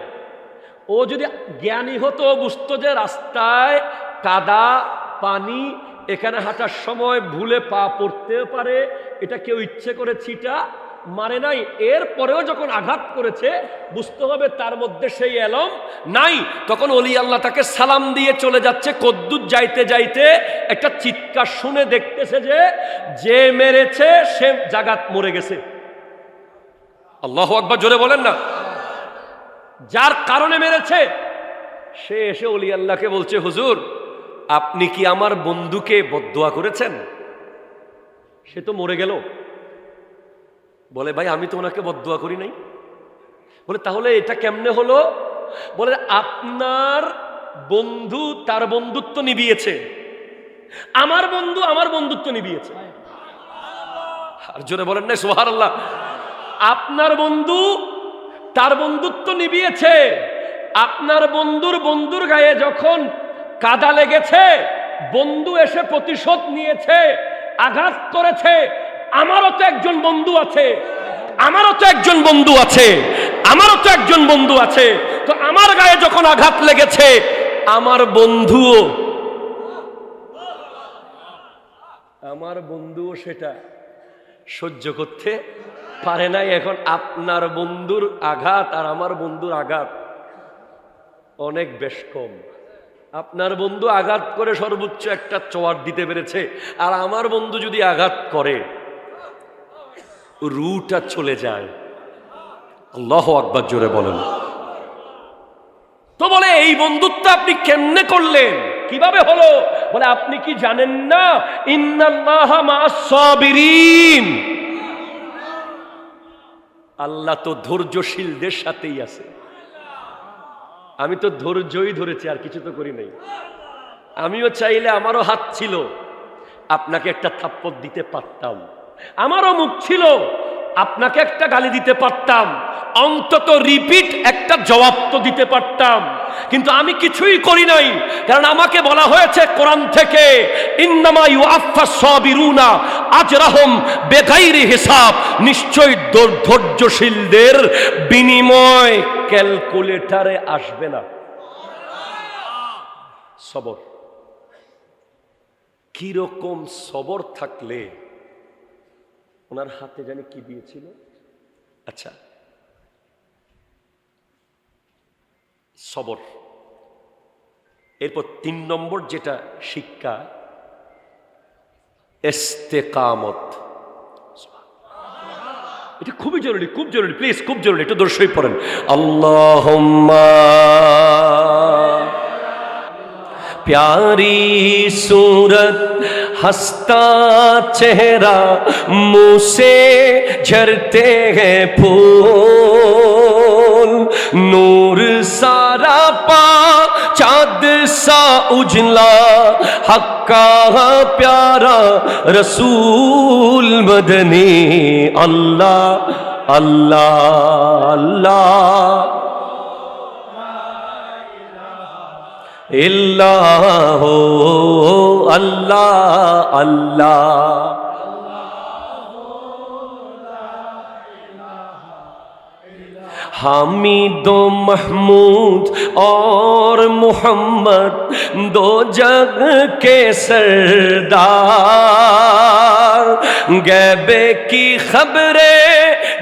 ও যদি জ্ঞানী হতো, বুঝতো যে রাস্তায় কাদা পানি, এখানে হাঁটার সময় ভুলে পা পড়তেও পারে, এটা কেউ ইচ্ছে করে ছিটা মারে নাই, এরপরেও যখন আঘাত করেছে বুঝতে হবে তার মধ্যে সেই এলম নাই। তখন ওলি আল্লাহ তাকে সালাম দিয়ে চলে যাচ্ছে, কদ্দুর যাইতে যাইতে একটা চিৎকার শুনে দেখতেছে যে মেরেছে সে জাগাত মরে গেছে। আল্লাহু আকবার, জোরে বলেন না। যার কারণে মেরেছে সে এসে ওলি আল্লাহকে বলছে, হুজুর আপনি কি আমার বন্ধুকে বদদুয়া করেছেন? সে তো মরে গেল। বলে ভাই আমি তো ওনাকে বদদুয়া করি নাই। বলে তাহলে এটা কেমনে হলো? বলে আপনার বন্ধু তার বন্ধুত্ব নিভিয়েছে, আমার বন্ধু আমার বন্ধুত্ব নিভিয়েছে। আর জোরে বলেন না সুবহানাল্লাহ। আপনার বন্ধু তার বন্ধুত্ব নিভিয়েছে, আপনার বন্ধুর গায়ে যখন কাদা লেগেছে বন্ধু এসে প্রতিশোধ নিয়েছে, আঘাত করেছে। আমারও তো একজন বন্ধু আছে, আমারও তো একজন বন্ধু আছে, আমারও তো একজন বন্ধু আছে। তো আমার গায়ে যখন আঘাত লেগেছে আমার বন্ধুও সেটা সহ্য করতে পারে নাই। এখন আপনার বন্ধুর আঘাত আর আমার বন্ধুর আঘাত অনেক বেশ কম। আপনার বন্ধু আঘাত করে সর্বোচ্চ একটা চোয়ার দিতে পেরেছে, আর আমার বন্ধু যদি আঘাত করে রুটা চলে যায়। আল্লাহু আকবার, জোরে বলেন। তো বলে এই বন্ধুত্ব আপনি কেমনে করলেন, কিভাবে হলো? বলে আপনি কি জানেন না, ইন্নাল্লাহা মা'আস সাবিরিন, আল্লাহ তো ধৈর্যশীলদের সাথেই আছে। আমি তো ধৈর্যই ধরেছি, আর কিছু তো করি নাই। আমিও চাইলে, আমারও হাত ছিল, আপনাকে একটা থাপ্পড় দিতে পারতাম, আমারও মুখ ছিল, আপনাকে একটা গালি দিতে পারতাম, অন্তত রিপিট একটা জবাব তো দিতে পারতাম। কিন্তু আমি কিছুই করি নাই, কারণ আমাকে বলা হয়েছে কোরআন থেকে, ইন্নামা ইউআফফাস সাবিরুনা আজরাহুম বিগাইরি হিসাব, নিশ্চয়ই ধৈর্যশীলদের বিনিময় ক্যালকুলেটরে আসবে না। সবর, কিরকম সবর থাকলে, ওনার হাতে জানি কি দিয়েছিল, আচ্ছা সবর। এরপর 3 নম্বর যেটা শিক্ষা, ইস্তেকামত। এটা খুবই জরুরি, খুব জরুরি, প্লিজ খুব জরুরি, একটু দর্শই পড়েন। আল্লাহুম্মা प्यारी सूरत हंसता चेहरा, मुंह से झरते हैं फूल, नूर सारा पा चाँद सा उजला, हक्का प्यारा रसूल मदनी, अल्लाह अल्लाह अल्लाह इल्लाह अल्लाह अल्लाह। हामिदो महमूद और मोहम्मद दो जग के सरदार, गैबे की खबरें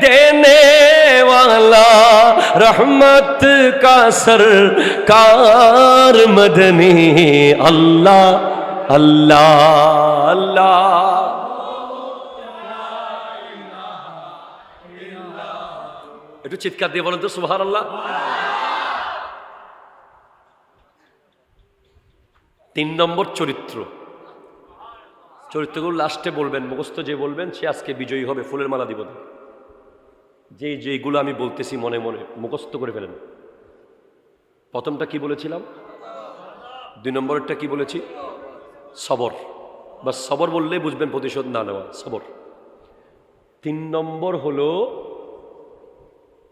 देने वाला, रहमत का सरकार मदनी, अल्लाह अल्लाह अल्लाह। একটু চিৎকার দিয়ে বলেন তো সুবহানাল্লাহ। 3 নম্বর চরিত্রগুলো লাস্টে বলবেন, মুখস্থ যে বলবেন সে আজকে বিজয়ী হবে, ফুলের মালা দিব। যেগুলো আমি বলতেছি মনে মনে মুখস্থ করে ফেলেন। প্রথমটা কি বলেছিলাম? 2 নম্বরটা কি বলেছি? সবর। বা সবর বললেই বুঝবেন প্রতিশোধ না নেওয়া, সবর। 3 নম্বর হলো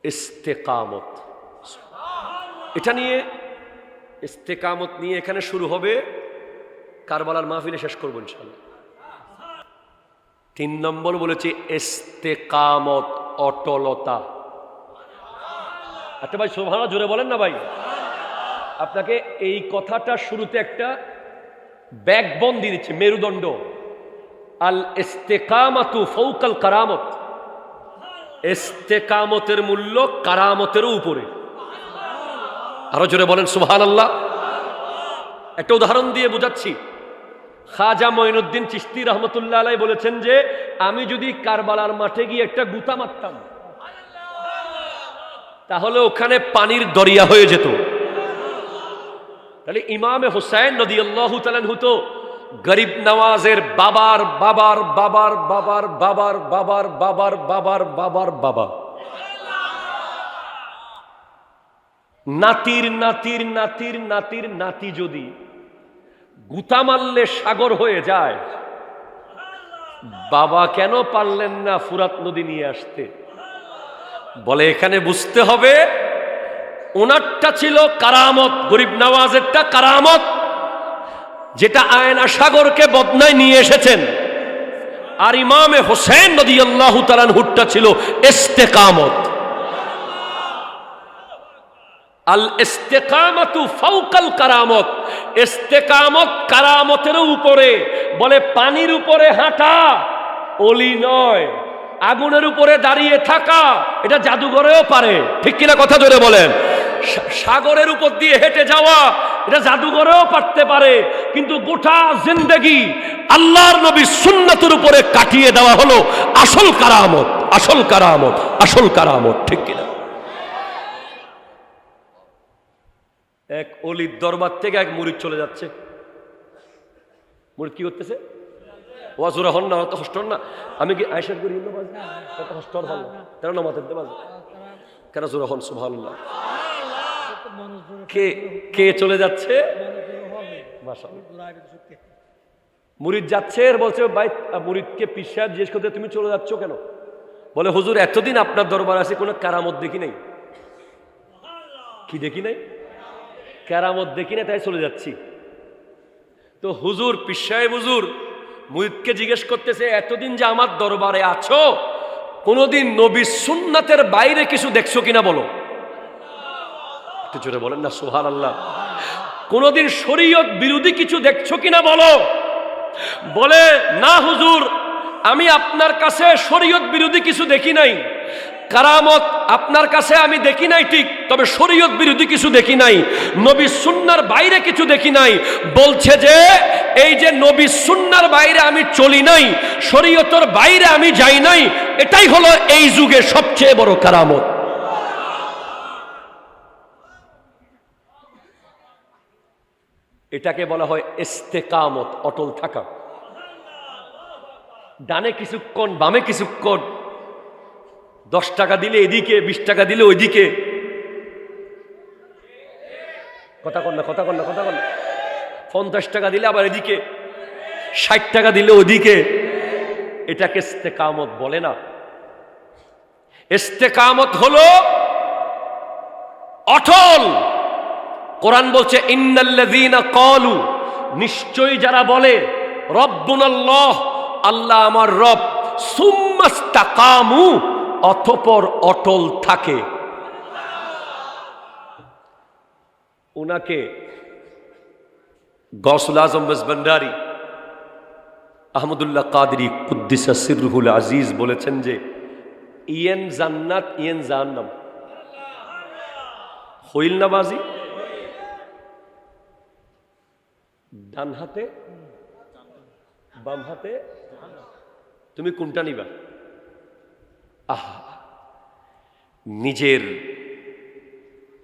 ইস্তেকামত। এটা নিয়ে, ইস্তেকামত নিয়ে এখানে শুরু হবে, কারবালার মাহফিলে শেষ করবো ইনশাআল্লাহ। 3 নম্বর বলেছি ইস্তেকামত, অটলতা। আচ্ছা ভাই সুবহানাল্লাহ জোরে বলেন না ভাই। আপনাকে এই কথাটা শুরুতে একটা ব্যাকবোন দিয়ে দিচ্ছে, মেরুদণ্ড। আল ইস্তেকামাতু ফাওকাল কারামত, ইস্তেকামতের মূল্য কারামতেরও উপরে। আরো জোরে বলেন সুবহানাল্লাহ। একটা উদাহরণ দিয়ে বোঝাচ্ছি। খাজা মঈনুদ্দিন চিশতি রহমতুল্লাহ আলাইহি বলেছেন যে আমি যদি কারবালার মাঠে গিয়ে একটা গুতা মারতাম তাহলে ওখানে পানির দরিয়া হয়ে যেত। তাহলে ইমামে হুসাইন রাদিয়াল্লাহু তাআলা আনহু তো গরিব নওয়াজের বাবার বাবার বাবার বাবার বাবার বাবার বাবার বাবার বাবার বাবা, নাতির নাতির নাতির নাতির নাতি যদি গুতা মারলে সাগর হয়ে যায়, বাবা কেন পারলেন না ফুরাত নদী নিয়ে আসতে? বলে এখানে বুঝতে হবে ওনারটা ছিল কারামত, গরিব নওয়াজেরটা কারামত, যেটা আয়না সাগরকে বদনায় নিয়ে এসেছেন। আর ইমামে হোসেন রাদিয়াল্লাহু তাআলা আনহুরটা ছিল ইস্তেকামত। আল ইস্তেকামাতু ফাওকাল কারামত, ইস্তেকামত কারামতের উপরে। বলে পানির উপরে হাঁটা ওলি নয়, আগুনের উপরে দাঁড়িয়ে থাকা এটা জাদুঘরেও পারে। ঠিক কিনা কথা জোরে বলেন। সাগরের উপর দিয়ে হেঁটে যাওয়া এটা জাদুঘরেও পারতে পারে, কিন্তু গোটা জিন্দেগি আল্লাহর নবীর সুন্নাতের উপরে কাটিয়ে দেওয়া হলো আসল কারামত, আসল কারামত, আসল কারামত। ঠিক কিনা? এক অলির দরবার থেকে এক মুরিদ চলে যাচ্ছে। মুরিদ কি করতেছে? ওয়াজুরা হন না, অত হস্টর না। আমি কি আয়সা করি অত হস্টর হন না, কেন নামাতে বাজে কেন জোরা হন? সুবহানাল্লাহ। কে কে চলে যাচ্ছে? মুরিদ যাচ্ছে, বলছে ভাই, মুরিদকে পীর সাহেব জিজ্ঞেস করতে তুমি চলে যাচ্ছ কেন? বলে হুজুর এতদিন আপনার দরবার আছে কোনো কারামত দেখি নাই। কি দেখি নাই? কারামত দেখি না, তাই চলে যাচ্ছি। তো হুজুর, পীর সাহেব হুজুর মুরিদকে জিজ্ঞেস করতেছে এতদিন যে আমার দরবারে আছো কোনদিন নবীর সুন্নাতের বাইরে কিছু দেখছো কিনা বলো। একটু জোরে বলেন না সুবহানাল্লাহ। কোনদিন শরীয়ত বিরোধী কিছু দেখছো কিনা বলো। বলে না হুজুর, আমি আপনার কাছে শরীয়ত বিরোধী কিছু দেখি নাই। কারামত আপনার কাছে আমি দেখি নাই ঠিক, তবে শরীয়ত বিরোধী কিছু দেখি নাই, নবী সুন্নাহর বাইরে কিছু দেখি নাই। বলছে যে এই যে নবী সুন্নাহর বাইরে আমি চলি নাই, শরীয়তের বাইরে আমি যাই নাই, এটাই হলো এই যুগে সবচেয়ে বড় কারামত। এটাকে বলা হয় ইস্তেকামত, অটল থাকা। ডানে কিছুক্ষণ, বামে কিছুক্ষণ, 10 টাকা দিলে এদিকে, 20 টাকা দিলে ওইদিকে। কথা কন না, কথা কন না, কথা কন না। 50 টাকা দিলে আবার এদিকে, 60 টাকা দিলে ওদিকে। এটাকে ইস্তেকামত বলে না। ইস্তেকামত হলো অটল। কোরআন বলছে ইন্নাল্লাযীনা ক্বালু, নিশ্চয়ই যারা বলে রব্বুনাল্লাহ, আল্লাহ আমার রব, সুম্মাস্তাকামু, অতঃপর অটল থাকে। ওনাকে গৌসুল আজম মেজবান্ডারি আহমদুল্লাহ কাদরি কুদ্দিসা সিররুহুল আজিজ বলেছেন যে ইয়েন জান্নাত ইয়েন জাহান্নাম। হইল না বাজি? ডান হাতে বাম হাতে, তুমি কোনটা নিবা? আহা, নিজের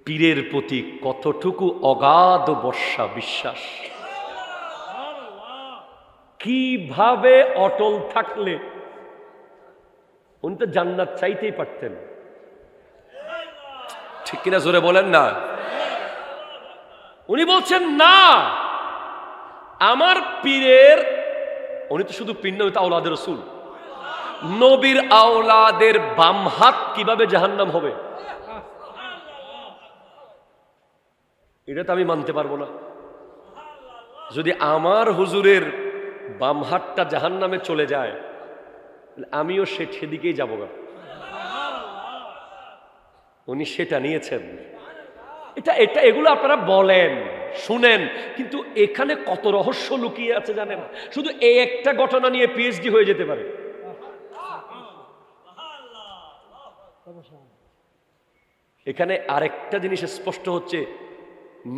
পীরের প্রতি কতটুকু অগাধ বর্ষা বিশ্বাস, কিভাবে অটল থাকলে উনি তো জান্নাত চাইতেই পারতেন। ঠিক কিনা জোরে বলেন না। উনি বলছেন না, আমার পীরের, উনি তো শুধু পীর নয়, আওলাদের রাসূল, নবীর আওলাদের বাম হাত কিভাবে জাহান্নাম হবে এটা তো আমি মানতে পারবো না। যদি আমার হুজুরের বাম হাতটা জাহান্নামে চলে যায়, আমিও সেদিকেই যাবো গা। উনি সেটা নিয়েছেন। এটা এটা এগুলো আপনারা বলেন, শুনেন, কিন্তু এখানে কত রহস্য লুকিয়ে আছে জানেন? শুধু এই একটা ঘটনা নিয়ে পিএইচডি হয়ে যেতে পারে। এখানে আরেকটা জিনিস স্পষ্ট হচ্ছে,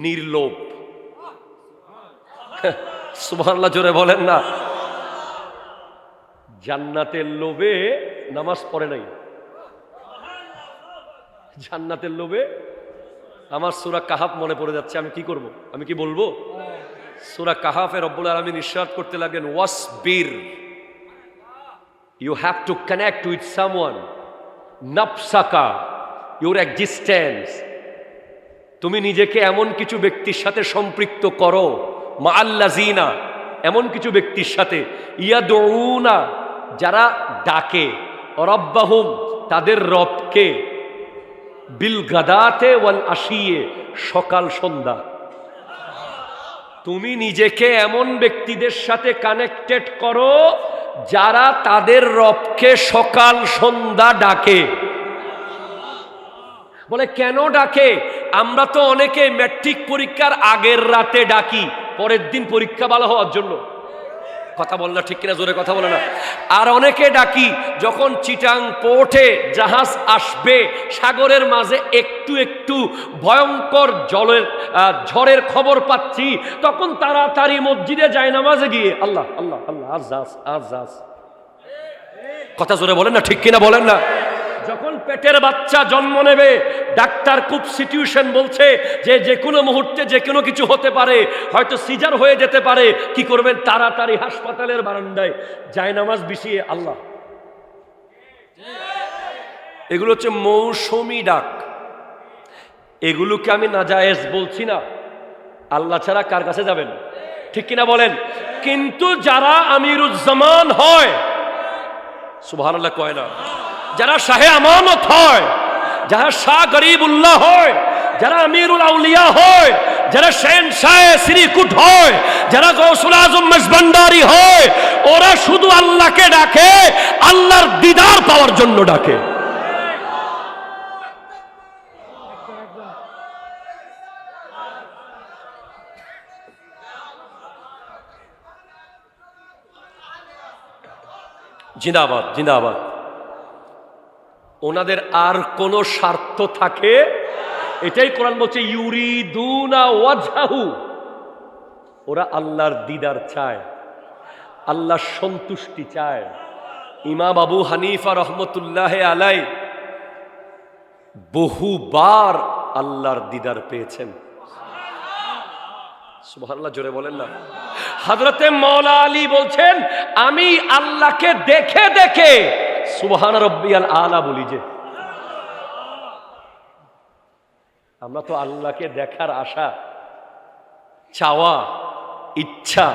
নির্লোভ। সুবহানাল্লাহ, জোরে বলেন না। জান্নাতের লোভে নামাজ পড়ে নাই, জান্নাতের লোভে। আমার সূরা কাহাফ মনে পড়ে যাচ্ছে, আমি কি করব? আমি কি বলবো? সূরা কাহাফে রব্বুল আলামিন ইরশাদ করতে লাগলেন, ওয়াসবির, you have to connect with someone, নাফসাকা, ইউর এক্সিস্টেন্স। তুমি নিজেকে এমন কিছু ব্যক্তির সাথে সম্পৃক্ত করো, মাআল্লাযিনা, এমন কিছু ব্যক্তির সাথে, ইয়াদউনা, যারা ডাকে, রব্বাহুম, তাদের রবকে, বিল গাদাতে ওয়াল আশিয়ে, সকাল সন্ধ্যা। তুমি নিজেকে এমন ব্যক্তিদের সাথে কানেক্টেড করো যারা তাদের রবকে সকাল সন্ধ্যা ডাকে। বলে কেন ডাকে? আমরা তো অনেকে ম্যাট্রিক পরীক্ষার আগের রাতে ডাকি পরের দিন পরীক্ষা ভালো হওয়ার জন্য। কথা বল না, ঠিক কিনা? জোরে কথা বলে না। আর অনেকে ডাকি যখন চিটাং পোর্টে জাহাজ আসবে, সাগরের মাঝে একটু একটু ভয়ঙ্কর ঝড়ের খবর পাচ্ছি, তখন তাড়াতাড়ি মসজিদে যায় নামাজে গিয়ে আল্লাহ আল্লাহ আল্লাহ, আজ। কথা জোরে বলেন না, ঠিক কিনা বলেন না। যখন পেটের বাচ্চা জন্ম নেবে, ডাক্তার খুব সিচুয়েশন বলছে যে কোনো মুহূর্তে যে কোনো কিছু হতে পারে, হয়তো সিজার হয়ে যেতে পারে, কি করবেন? তাড়াতাড়ি হাসপাতালের বারান্দায় জায়নামাজ বিছিয়ে আল্লাহ। এগুলো হচ্ছে মৌসুমী ডাক। এগুলোকে আমি নাজায়েজ বলছি না। আল্লাহ ছাড়া কার কাছে যাবেন? ঠিক কিনা বলেন। কিন্তু যারা আমিরুজ্জামান হয়, সুবহানাল্লাহ কয় না, যারা শাহে আমানত হয়, যারা শাহ গরিবুল্লাহ হয়, যারা আমিরুল আউলিয়া হয়, যারা শাহ শ্রীকুট হয়, যারা গৌসুল আজম মেজবান্ডারি হয়, ওরা শুধু আল্লাহকে ডাকে, আল্লাহর দিদার পাওয়ার জন্য ডাকে। জিন্দাবাদ, জিন্দাবাদ। ওনাদের আর কোন স্বার্থ থাকে? এটাই কোরআন বলছে, ইউরিদুনা ওয়াজহাহু, ওরা আল্লাহর দিদার চায়, আল্লাহর সন্তুষ্টি চায়। ইমাম আবু হানিফা রহমতুল্লাহ আলাই বহুবার আল্লাহর দিদার পেয়েছেন। সুবহানাল্লাহ, জোরে বলেন না। হযরতে মাওলা আলী বলছেন, আমি আল্লাহকে দেখে দেখে সুবহান রাব্বিয়াল আলা বলি। যে আমরা তো আল্লাহকে দেখার আশা, চাওয়া, ইচ্ছা,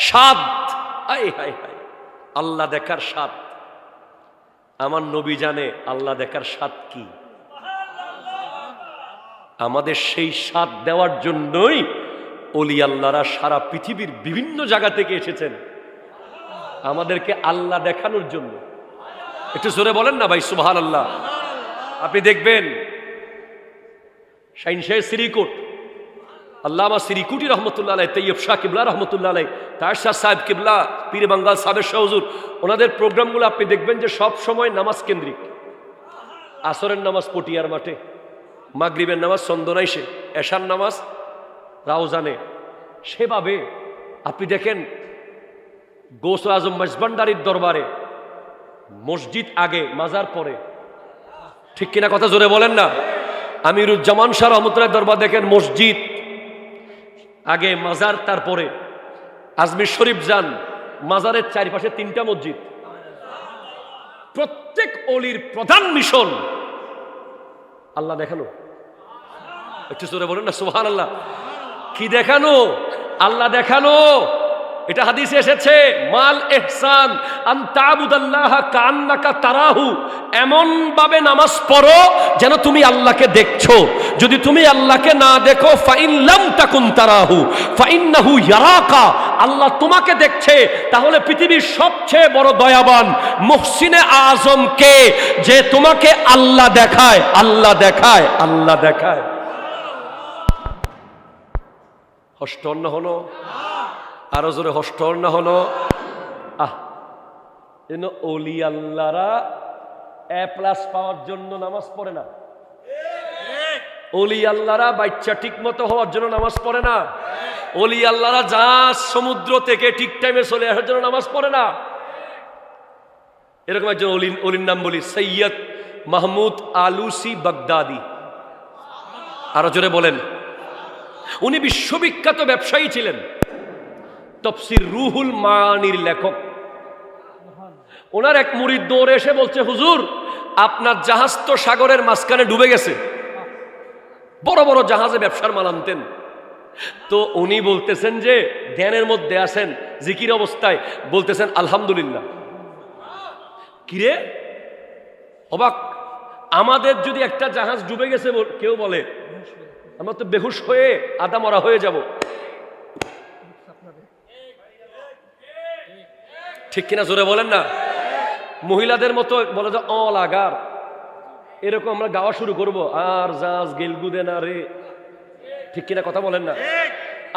স্বাদ, হায় হায় হায়, আল্লাহ দেখার স্বাদ। আমার নবী জানে আল্লাহ দেখার স্বাদ কি। আমাদের সেই স্বাদ দেওয়ার জন্যই ওলি আল্লাহরা সারা পৃথিবীর বিভিন্ন জায়গা থেকে এসেছেন, আমাদেরকে আল্লাহ দেখানোর জন্য। একটু জোরে বলেন না ভাই, সুবহানাল্লাহ। আপনি দেখবেন শাইন শাহ শ্রীকুট, আল্লামা শ্রীকুটি রহমতুল্লাহ আলাইহি, তৈয়ব শাহ কিবলা রহমতুল্লাহ আলাইহি, তার শাহ সাহেব কিবলা, পীর বাঙ্গাল সাবের শাহ হুজুর, ওনাদের প্রোগ্রামগুলো আপনি দেখবেন যে সব সময় নামাজ কেন্দ্রিক। আসরের নামাজ পটিয়ার মাঠে, মাগরিবের নামাজ চন্দনাইশে, এশার নামাজ রাউজানে। সেভাবে আপনি দেখেন গৌসুল আজম মেজবান্ডারির দরবারে মসজিদ আগে, মাজার পরে। ঠিক কিনা? কথা জোরে বলেন না। আমিরুজ্জামান শাহ রহমতুল্লাহ দরবার দেখেন মসজিদ আগে, মাজার তারপরে। আজমির শরীফ যান, মাজারের চারিপাশে 3টা মসজিদ। প্রত্যেক অলির প্রধান মিশন আল্লাহ দেখানো। একটু জোরে বলেন না সুবহানাল্লাহ। কি দেখানো? আল্লাহ দেখানো। এটা হাদিসে এসেছে, মাল ইহসান আন তা'বুদাল্লাহা কাআন্নাকা তারাহু, এমন ভাবে নামাজ পড়ো যেন তুমি আল্লাহকে দেখছো। যদি তুমি আল্লাহকে না দেখো, ফাইন লাম তাকুন তারাহু ফাইন্নাহু ইয়ারাকা, আল্লাহ তোমাকে দেখছে। তাহলে পৃথিবীর সবচেয়ে বড় দয়াবান মুহসিনে আজম কে, যে তোমাকে আল্লাহ দেখায়, আল্লাহ দেখায়, আল্লাহ দেখায়। হস্টন না হলো, আরো জোরে হস্টন না হলো। ওলি আল্লাহরা এ প্লাস পাওয়ার জন্য নামাজ পড়ে না। ওলি আল্লাহরা বাচ্চা ঠিক মতো হওয়ার জন্য নামাজ পড়ে না। ওলি আল্লাহরা জাহাজ সমুদ্র থেকে ঠিক টাইমে চলে আসার জন্য নামাজ পড়ে না। এরকম একজন অলির নাম বলি, সৈয়দ মাহমুদ আলুসি বাগদাদি। আরো জোরে বলেন। উনি বিশ্ববিখ্যাত ব্যবসায়ী ছিলেন, তাফসীর রুহুল মানির লেখক। ওনার এক মুরিদ দৌড়ে এসে বলছে, হুজুর আপনার জাহাজ তো সাগরের মাঝখানে ডুবে গেছে। বড় বড় জাহাজে ব্যবসার মাল আনতেন। তো উনি বলতেছেন যে ধ্যানের মধ্যে আছেন, জিকির অবস্থায় বলতেছেন আলহামদুলিল্লাহ। কিরে অবাক, আমাদের যদি একটা জাহাজ ডুবে গেছে কেউ বলে আমরা তো বেহুশ হয়ে আদা মরা হয়ে যাব, ঠিক কিনা জোরে বলেন না। মহিলাদের মতো বলে যে অলাগার, এরকম আমরা গাওয়া শুরু করব, আর জাহাজ গেলগুদে না রে, ঠিক কিনা কথা বলেন না।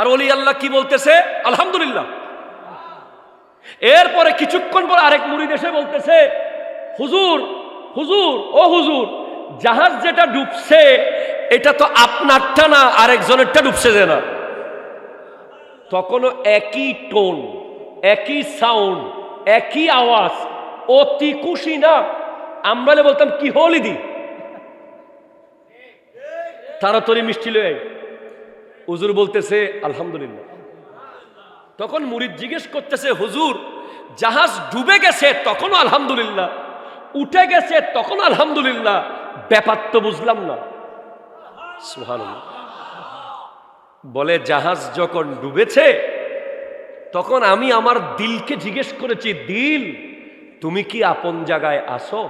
আর ওলি আল্লাহ কি বলতেছে আলহামদুলিল্লাহ। এরপরে কিছুক্ষণ পর আরেক মুরিদ এসে বলতেছে, হুজুর হুজুর ও হুজুর, জাহাজ যেটা ডুবছে এটা তো আপনারটা না, আরেকজনেরটা ডুবছে যে না। তখনও একই টোন, একই সাউন্ড, একই আওয়াজ, অতি খুশি না। আমরা বলতাম কি হলি দি, তাড়াতাড়ি মিষ্টি লয়ে। হুজুর বলতেছে আলহামদুলিল্লাহ। তখন মুরিদ জিজ্ঞেস করতেছে, হুজুর জাহাজ ডুবে গেছে তখনও আলহামদুলিল্লাহ, উঠে গেছে তখন আলহামদুলিল্লাহ, ব্যাপার তো বুঝলাম না। সুবহানাল্লাহ। বলে জাহাজ যখন ডুবেছে তখন আমি আমার দিলকে জিজ্ঞেস করেছি, দিল তুমি কি আপন জায়গায় আসো?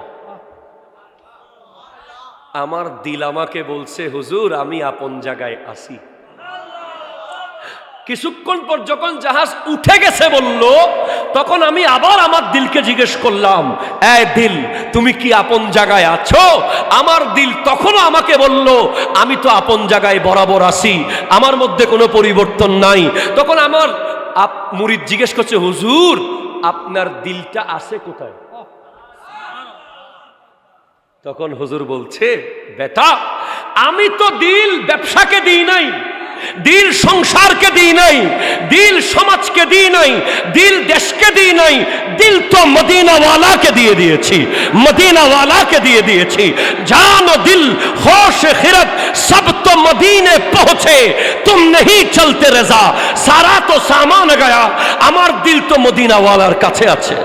আমার দিল আমাকে বলছে, হুজুর আমি আপন জায়গায় আসি। কিছুক্ষণ পর যখন জাহাজ উঠে গেছে বলল, তখন আমি আবার আমার দিলকে জিজ্ঞেস করলাম, এ দিল তুমি কি আপন জায়গায় আছো? আমার দিল তখনও আমাকে বলল, আমি তো আপন জায়গায় বরাবর আছি, আমার মধ্যে কোনো পরিবর্তন নাই। তখন আমার মুরিদ জিজ্ঞেস করছে, হুজুর আপনার দিলটা আছে কোথায়? তখন হুজুর বলছে, বেটা আমি তো দিল ব্যবসাকে দিই নাই, দিল সংসারকে দিই নাই, দিল সমাজকে দিই নাই, দিল দেশকে দিই নাই, দিল তো মদিনাওয়ালাকে দিয়ে দিয়েছি, মদিনাওয়ালাকে দিয়ে দিয়েছি। জান ও দিল होश खिरत सब तो मदीने पहुंचे, तुम नहीं चलते रजा, सारा तो सामान गया, আমার দিল তো মদিনাওয়ালার কাছে আছে।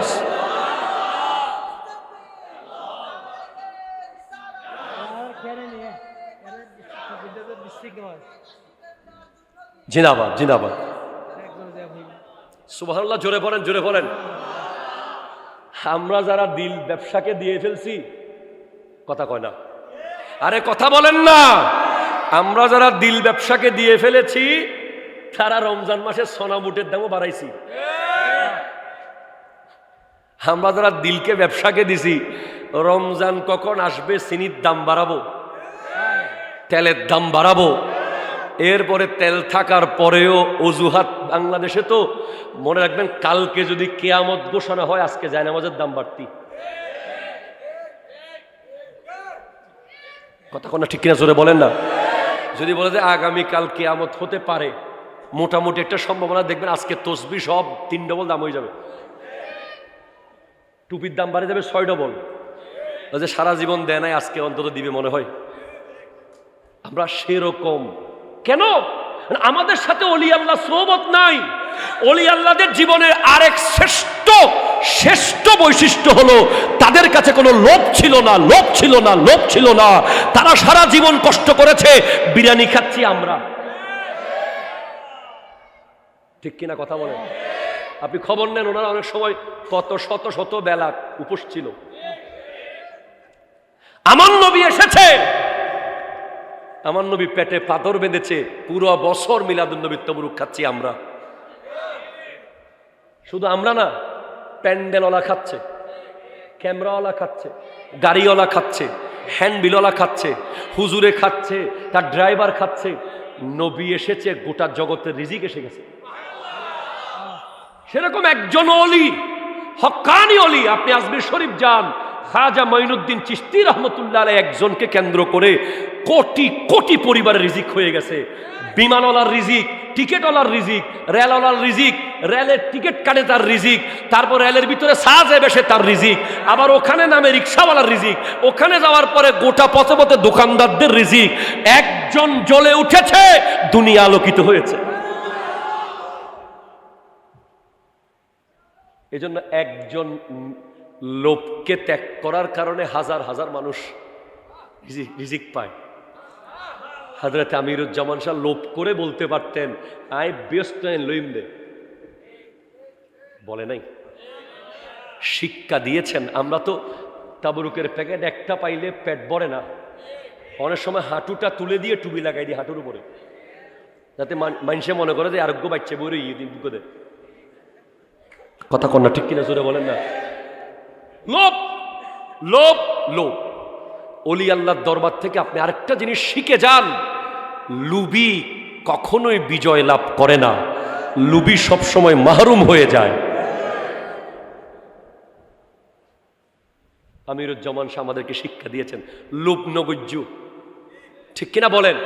জিন্দাবাদ জিন্দাবাদ, সুবহানাল্লাহ। জোরে বলেন, জোরে বলেন। আমরা যারা দিল ব্যবসাকে দিয়ে ফেলছি, কথা কয় না, আরে কথা বলেন না। আমরা যারা দিল ব্যবসাকে দিয়ে ফেলেছি, তারা রমজান মাসে সোনা বুটের দামও বাড়াইছি। আমরা যারা দিলকে ব্যবসাকে দিছি, রমজান কখন আসবে চিনির দাম বাড়াবো, তেলের দাম বাড়াবো। এরপরে তেল থাকার পরেও অজুহাত, বাংলাদেশে তো মনে রাখবেন কালকে যদি কিয়ামত ঘোষণা হয়, আজকে জায়নামাজের দাম বাড়তি। কথা কোন ঠিক কিনা জোরে বলেন না। যদি বলে যে আগামীকাল কিয়ামত হতে পারে, মোটামুটি একটা সম্ভাবনা দেখবেন আজকে তসবিহ সব 3 ডবল দাম হয়ে যাবে, টুপির দাম বাড়ে যাবে 6 ডবল। যে সারা জীবন দেয় নাই, আজকে অন্তত দিবে মনে হয়। আমরা সেরকম কেন? আমাদের সাথে ওলি আল্লাহ সোহবত নাই। ওলি আল্লাহদের জীবনের আরেক শ্রেষ্ঠ বৈশিষ্ট্য হলো, তাদের কাছে কোনো লোভ ছিল না, লোভ ছিল না, লোভ ছিল না। তারা সারা জীবন কষ্ট করেছে, বিরিয়ানি খাচ্ছি আমরা, ঠিক কিনা কথা বলেন। আপনি খবর নেন, ওনারা অনেক সময় কত শত শত বেলা উপোস ছিল। আমার নবী এসেছে, আমার নবী পেটে পাথর বেঁধেছে, পুরো বছর মিলাদুন নবীর তবরুক খাচ্ছি আমরা। শুধু আমরা না, প্যান্ডেলওয়ালা খাচ্ছে, ক্যামেরাওয়ালা খাচ্ছে, গাড়িওয়ালা খাচ্ছে, হ্যান্ডবিলওয়ালা খাচ্ছে, হুজুরে খাচ্ছে, তার ড্রাইভার খাচ্ছে, নবী এসেছে, গোটা জগতের রিজিক এসে গেছে। সেরকম একজন অলি, হক্কানি অলি, আপনি আজমির শরীফ যান, খাজা মাইনুদ্দিন চিশতি রহমতুল্লাহ আলাইহি একজনকে কেন্দ্র করে কোটি কোটি পরিবারের রিজিক হয়ে গেছে। বিমানওয়ালার রিজিক, টিকেটওয়ালার রিজিক, রেলওয়ালার রিজিক, রেলের টিকিট কাটে তার রিজিক, তারপর রেলের ভিতরে সাজে বসে তার রিজিক, আবার ওখানে নামে রিক্সাওয়ালার রিজিক, ওখানে যাওয়ার পরে গোটা পথে পথে দোকানদারদের রিজিক। একজন জ্বলে উঠেছে, দুনিয়া আলোকিত হয়েছে। এজন্য একজন লোভকে ত্যাগ করার কারণে হাজার হাজার মানুষ রিজিক পায়। হযরত আমিরুজ্জামান শাহ লোভ করে বলতে পারতেন, আই ব্যস্ত লইম দে, বলে নাই, শিক্ষা দিয়েছেন। আমরা তো তাবরুকের প্যাকেট একটা পাইলে পেট ভরে না, অনেক সময় হাঁটুটা তুলে দিয়ে টুপি লাগাই দিই হাঁটুর উপরে, যাতে মানুষে মনে করে যে আরোগ্য বাচ্চা বই রই দিন বুকে। কথা কন্যা ঠিক কিনা জোরে বলেন না। লোভ, লোভ, লোভ। অলি আল্লাহর দরবার থেকে আপনি আরেকটা জিনিস শিখে যান, লুবি কখনোই বিজয় লাভ করে না, লুবি সবসময় মাহরুম হয়ে যায়। আমিরুজ্জামান শাহ আমাদেরকে শিক্ষা দিয়েছেন, লুব নগজ্জু, ঠিক কিনা বলেন।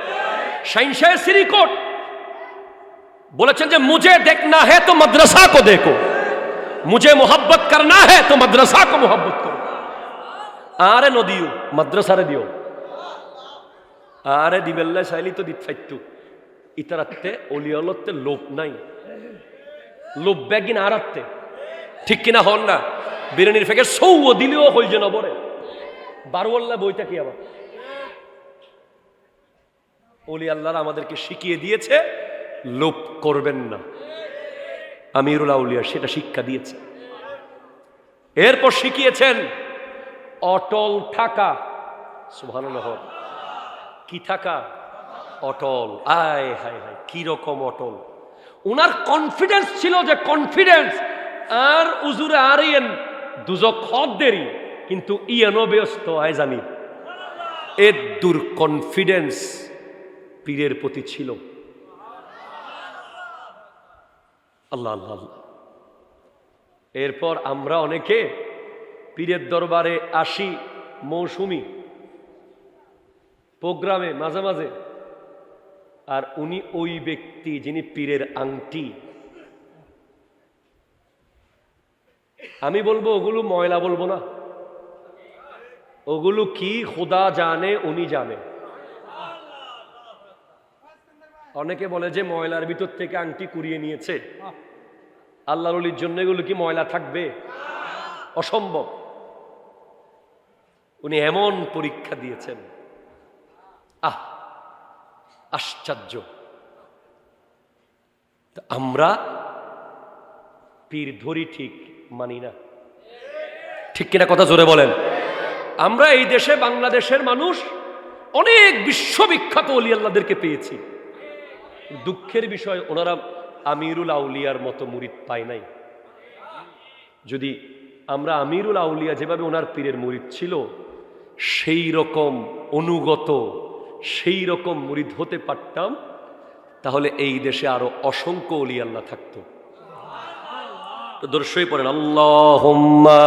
শাহিন শাহ সিরিকোট বলেছেন যে মুঝে দেখনা है तो मदरसा को देखो, मुझे मोहब्बत करना है तो मदरसा को मोहब्बत करो। আরে নদিও মাদ্রাসারে দিও, আরে দিবেল্লা চাইলি তো দিত ফাইতু। ইতারাতে অলিয়ালতে লোভ নাই, লোভ ব্যাগিন আরাতে, ঠিক কিনা হন না। বিরিয়ানির ফেকে সৌ দিলেও হই যে নবরে বারোয়াল্লা বইটা কি আবার। অলি আল্লাহর আমাদেরকে শিখিয়ে দিয়েছে লোভ করবেন না। আমিরুল আউলিয়া সেটা শিক্ষা দিয়েছে। এরপর শিখিয়েছেন অটল থাকা। সুবহানাল্লাহ। কি থাকা? অটল। আয় হায় হায়, কি রকম অটল! উনার কনফিডেন্স ছিল যে কনফিডেন্স আর উজুরে আর ইয়েন দুজক হদ দেরি, কিন্তু ইয়ানো ব্যস্ত আয় জানি। এ দূর কনফিডেন্স পীরের প্রতি ছিল। আল্লাহ আল্লাহ আল্লাহ। এরপর আমরা অনেকে পীরের দরবারে আসি মৌসুমি প্রোগ্রামে মাঝে মাঝে, আর উনি ওই ব্যক্তি যিনি পীরের আংটি। আমি বলবো ওগুলো ময়লা বলবো না, ওগুলো কি খোদা জানে, উনি জানে। অনেকে বলে যে ময়লার ভিতর থেকে আংটি কুড়িয়ে নিয়েছে। আল্লাহর ওলির জন্য এগুলো কি ময়লা থাকবে? অসম্ভব। উনি এমন পরীক্ষা দিয়েছেন, আশ্চর্য। আমরা পীর ধরি ঠিক, মানি না, ঠিক কিনা কথা জোরে বলেন। আমরা এই দেশে বাংলাদেশের মানুষ অনেক বিশ্ববিখ্যাত ওলি আল্লাহদেরকে পেয়েছি। দুঃখের বিষয় ওনারা আমিরুল আউলিয়ার মতো মুরিদ পায় নাই। যদি আমরা আমিরুল আউলিয়া যেভাবে ওনার পীরের মুরিদ ছিল সেই রকম অনুগত, সেই রকম মুরিদ হতে পারতাম, তাহলে এই দেশে আরো অসংখ্য ওলি আল্লাহ থাকতো। তো দর্শই পড়েন আল্লাহুম্মা।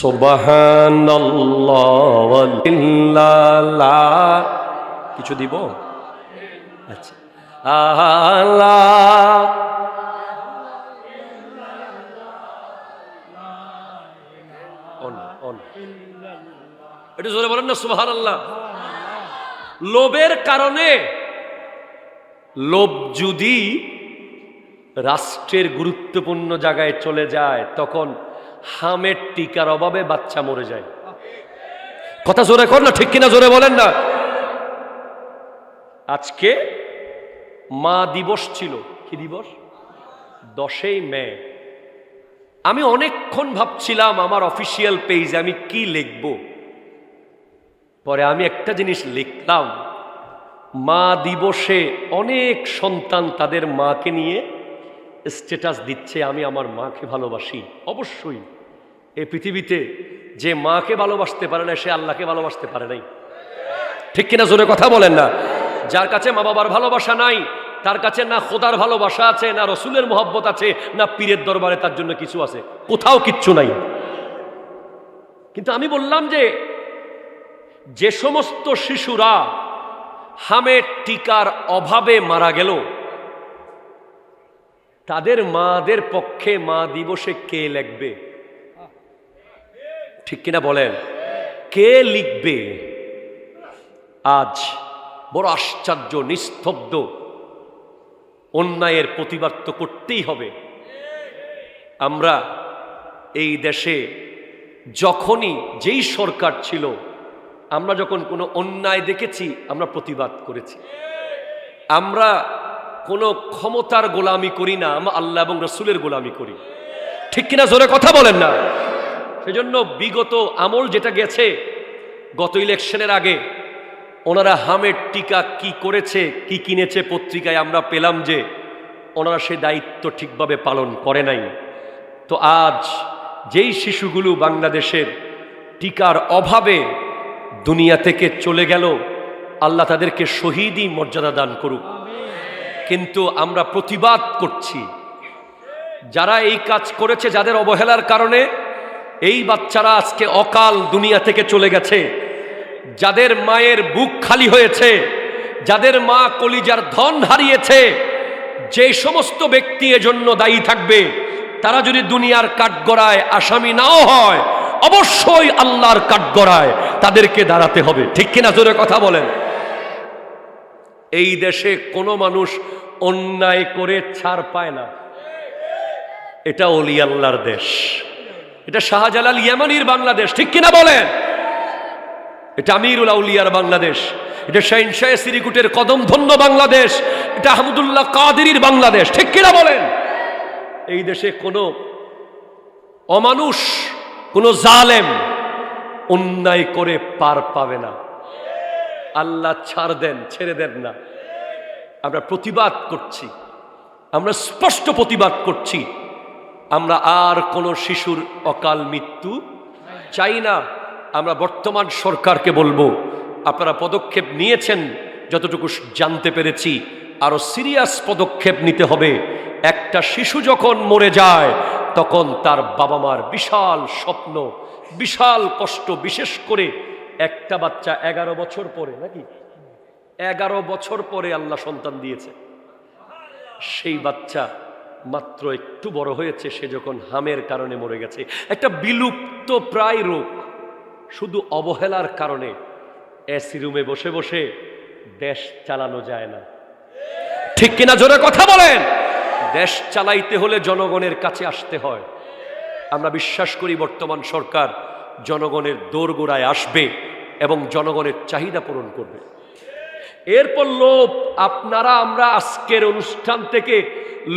সুবহানাল্লাহ ওয়ালিল্লাহ। কিছু দিব? আচ্ছা। আল্লাহ এটা জোরে বলেন না সুবহানাল্লাহ। লোভের কারণে, লোভ যদি রাষ্ট্রের গুরুত্বপূর্ণ জায়গায় চলে যায় তখন হামের টিকার অভাবে বাচ্চা মরে যায়। কথা জোরে কর না, ঠিক কিনা জোরে বলেন না। আজকে মা দিবস ছিল। কি দিবস? 10ই মে। আমি অনেকক্ষণ ভাবছিলাম আমার অফিসিয়াল পেজে আমি কি লিখব। পরে আমি একটা জিনিস লিখলাম মা দিবসে অনেক সন্তান তাদের মাকে নিয়ে স্ট্যাটাস দিচ্ছে, আমি আমার মাকে ভালোবাসি। অবশ্যই এই পৃথিবীতে যে মাকে ভালোবাসতে পারে না সে আল্লাহকে ভালোবাসতে পারে নাই। ঠিক কিনা জোরে কথা বলেন না? যার কাছে মা বাবার ভালোবাসা নাই, তার কাছে না খোদার ভালোবাসা আছে, না রসুলের মহব্বত আছে, না পীরের দরবারে তার জন্য কিছু আছে, কোথাও কিচ্ছু নাই। কিন্তু আমি বললাম যে সমস্ত শিশুরা হামের টিকার অভাবে মারা গেল, তাদের মাদের পক্ষে মা দিবসে কে লিখবে? ঠিক কিনা বলেন? কে লিখবে? আজ বড় আশ্চর্য, নিস্তব্ধ। অন্যায়ের প্রতিবাদ তো করতেই হবে। আমরা এই দেশে যখনই যেই সরকার ছিল, আমরা যখন কোনো অন্যায় দেখেছি আমরা প্রতিবাদ করেছি। আমরা কোনো ক্ষমতার গোলামি করি না, আমরা আল্লাহ এবং রসুলের গোলামি করি। ঠিক কিনা জোরে কথা বলেন না? সেজন্য বিগত আমল যেটা গেছে, গত ইলেকশনের আগে ওনারা হামের টিকা কি করেছে, কি কিনেছে, পত্রিকায় আমরা পেলাম যে ওনারা সে দায়িত্ব ঠিকভাবে পালন করে নাই। তো আজ যেই শিশুগুলো বাংলাদেশের টিকার অভাবে দুনিয়া থেকে চলে গেল, আল্লাহ তাদেরকে শহীদই মর্যাদা দান করুক। কিন্তু আমরা প্রতিবাদ করছি, যারা এই কাজ করেছে, যাদের অবহেলার কারণে এই বাচ্চারা আজকে অকাল দুনিয়া থেকে চলে গেছে, যাদের মায়ের বুক খালি হয়েছে, যাদের মা কলিজার ধন হারিয়েছে, যে সমস্ত ব্যক্তি এজন্য দায়ী থাকবে, তারা যদি দুনিয়ার কাঠগড়ায় আসামি নাও হয়, অবশ্যই আল্লাহর কাঠগড়ায় তাদেরকে দাঁড়াতে হবে। ঠিক কিনা জোরে কথা বলেন? এই দেশে কোনো মানুষ অন্যায় করে ছাড় পায় না। এটা ওলি আল্লাহর দেশ, এটা শাহজালাল ইয়ামানির বাংলাদেশ। ঠিক কিনা বলেন? এটা আমিরুল আউলিয়ার বাংলাদেশ, এটা শাহিনশাহ সিরিকুটের কদমধন্য বাংলাদেশ, এটা আহমদুল্লাহ কাদেরীর বাংলাদেশ। ঠিক কিনা বলেন? এই দেশে কোনো অমানুষ, কোনো জালেম অন্যায় করে পার পাবে না। আল্লাহ ছাড় দেন, ছেড়ে দেন না। আমরা প্রতিবাদ করছি, আমরা স্পষ্ট প্রতিবাদ করছি। আমরা আর কোনো শিশুর অকাল মৃত্যু চাই না। আমরা বর্তমান সরকারকে বলবো, আপনারা পদক্ষেপ নিয়েছেন যতটুকু জানতে পেরেছি, আরো সিরিয়াস পদক্ষেপ নিতে হবে। একটা শিশু যখন মরে যায় তখন তার বাবা মার বিশাল স্বপ্ন, বিশাল কষ্ট। বিশেষ করে একটা বাচ্চা 11 বছর পরে, নাকি 11 বছর পরে আল্লাহ সন্তান দিয়েছে, সেই বাচ্চা মাত্র একটু বড় হয়েছে, সে যখন হামের কারণে মরে গেছে। একটা বিলুপ্ত প্রায় রোগ, শুধু অবহেলার কারণে এসি রুমে বসে বসে দেশ চালানো যায় না। ঠিক কিনা জোরে কথা বলেন? দেশ চালাইতে হলে জনগণের কাছে আসতে হয়। আমরা বিশ্বাস করি বর্তমান সরকার জনগণের দোরগোড়ায় আসবে এবং জনগণের চাহিদা পূরণ করবে। এরপর লোভ, আপনারা আমরা আজকের অনুষ্ঠান থেকে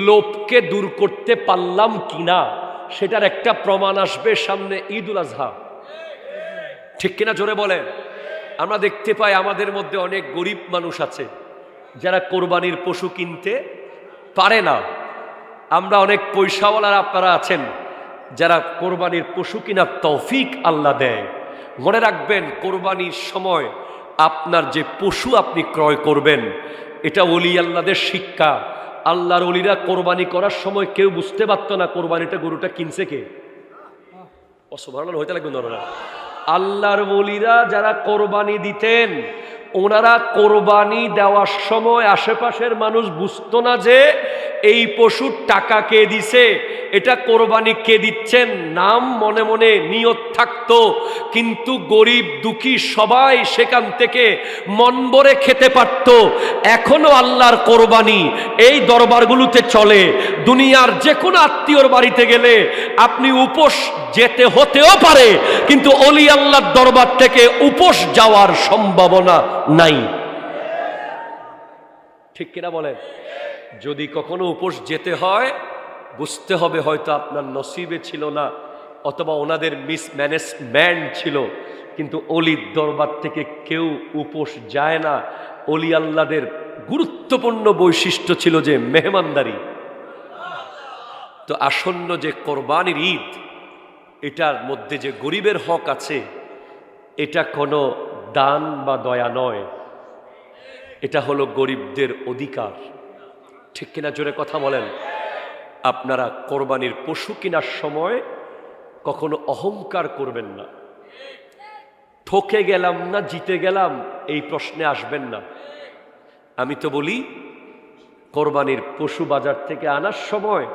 লোভকে দূর করতে পারলাম কিনা সেটার একটা প্রমাণ আসবে সামনে ঈদুল আজহা। ঠিক কিনা জোরে বলেন? আমরা দেখতে পাই আমাদের মধ্যে অনেক গরিব মানুষ আছে যারা কোরবানির পশু কিনতে পারে না। আমরা অনেক পয়সাওয়ালারা আপনারা আছেন যারা কোরবানির পশু কিনার তৌফিক আল্লাহ দেয়। মনে রাখবেন, কোরবানির সময় আপনার যে পশু আপনি ক্রয় করবেন, এটা ওলি আল্লাহদের শিক্ষা। আল্লাহর ওলিরা কোরবানি করার সময় কেউ বুঝতে পারত না কোরবানিটা, গরুটা কিনছে কে। অসুবহানাল্লাহ হইতে লাগবে না। আল্লাহর ওলিরা যারা কোরবানি দিতেন, ওনারা কোরবানি দেওয়ার সময় আশেপাশের মানুষ বুঝতো না যে এই পশুর টাকা কে দিছে, এটা কোরবানি কে দিচ্ছেন। নাম মনে মনে নিয়ত থাকতো, কিন্তু গরিব দুঃখী সবাই সেখান থেকে মন ভরে খেতে পারত। এখনো আল্লাহর কোরবানি এই দরবারগুলোতে চলে। দুনিয়ার যে কোনো আত্মীয়র বাড়িতে গেলে আপনি উপোস যেতে হতেও পারে, কিন্তু ওলি আল্লাহর দরবার থেকে উপোস যাওয়ার সম্ভাবনা নাই। ঠিক কিনা বলেন? যদি কখনো উপোস যেতে হয়, বুঝতে হবে হয়তো আপনার নসিবে ছিল না, অথবা ওনাদের মিসম্যানেজমেন্ট ছিল। কিন্তু অলির দরবার থেকে কেউ উপোস যায় না। অলি আল্লাহদের গুরুত্বপূর্ণ বৈশিষ্ট্য ছিল যে মেহমানদারি। তো আসন্ন যে কোরবানির ঈদ, এটার মধ্যে যে গরিবের হক আছে, এটা কোনো দান বা দয়া নয়, এটা হলো গরিবদের অধিকার। ঠিক কিনা? জোরে কথা বলেন। আপনারা কোরবানির পশু কেনার সময় কখনো অহংকার করবেন না। ঠকে গেলাম না জিতে গেলাম এই প্রশ্নে আসবেন না। আমি তো বলি, কোরবানির পশু বাজার থেকে আনার সময়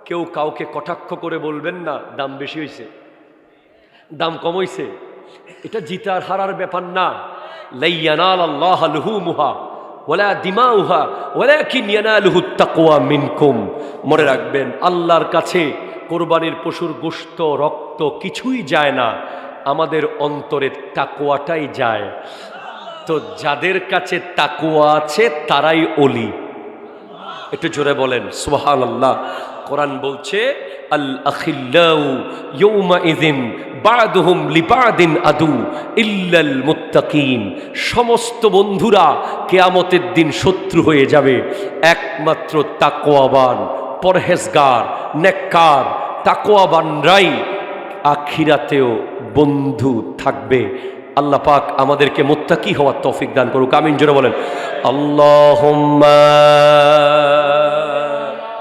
কেউ কাউকে কটাক্ষ করে বলবেন না দাম বেশি হয়েছে, দাম কম হয়েছে। এটা জিতার হারার ব্যাপার না। লা ইয়ানালাল্লাহু লুহুমুহা ওয়ালা দিমাউহা ওয়ালাকিন ইয়ানালুহুত তাকওয়া মিনকুম। মনে রাখবেন, আল্লাহর কাছে কোরবানির পশুর গোশত রক্ত কিছুই যায় না, আমাদের অন্তরের তাকওয়াটাই যায়। তো যাদের কাছে তাকওয়া আছে তারাই অলি। একটু জোরে বলেন সুবহানাল্লাহ। কোরআন বলছে, আল আখিল্লাউ ইয়াউমাইযিন বা'দুহুম লিবা'দিন আদু ইল্লাল মুত্তাকিন। সমস্ত বন্ধুরা কিয়ামতের দিন শত্রু হয়ে যাবে, একমাত্র তাকওয়াবান, পরহেজগার, নেককার তাকওয়াবানরাই আখিরাতেও বন্ধু থাকবে। আল্লাহ পাক আমাদেরকে মুত্তাকি হওয়ার তৌফিক দান করুক। আমিন। জোরে বলেন আল্লাহুম্মা।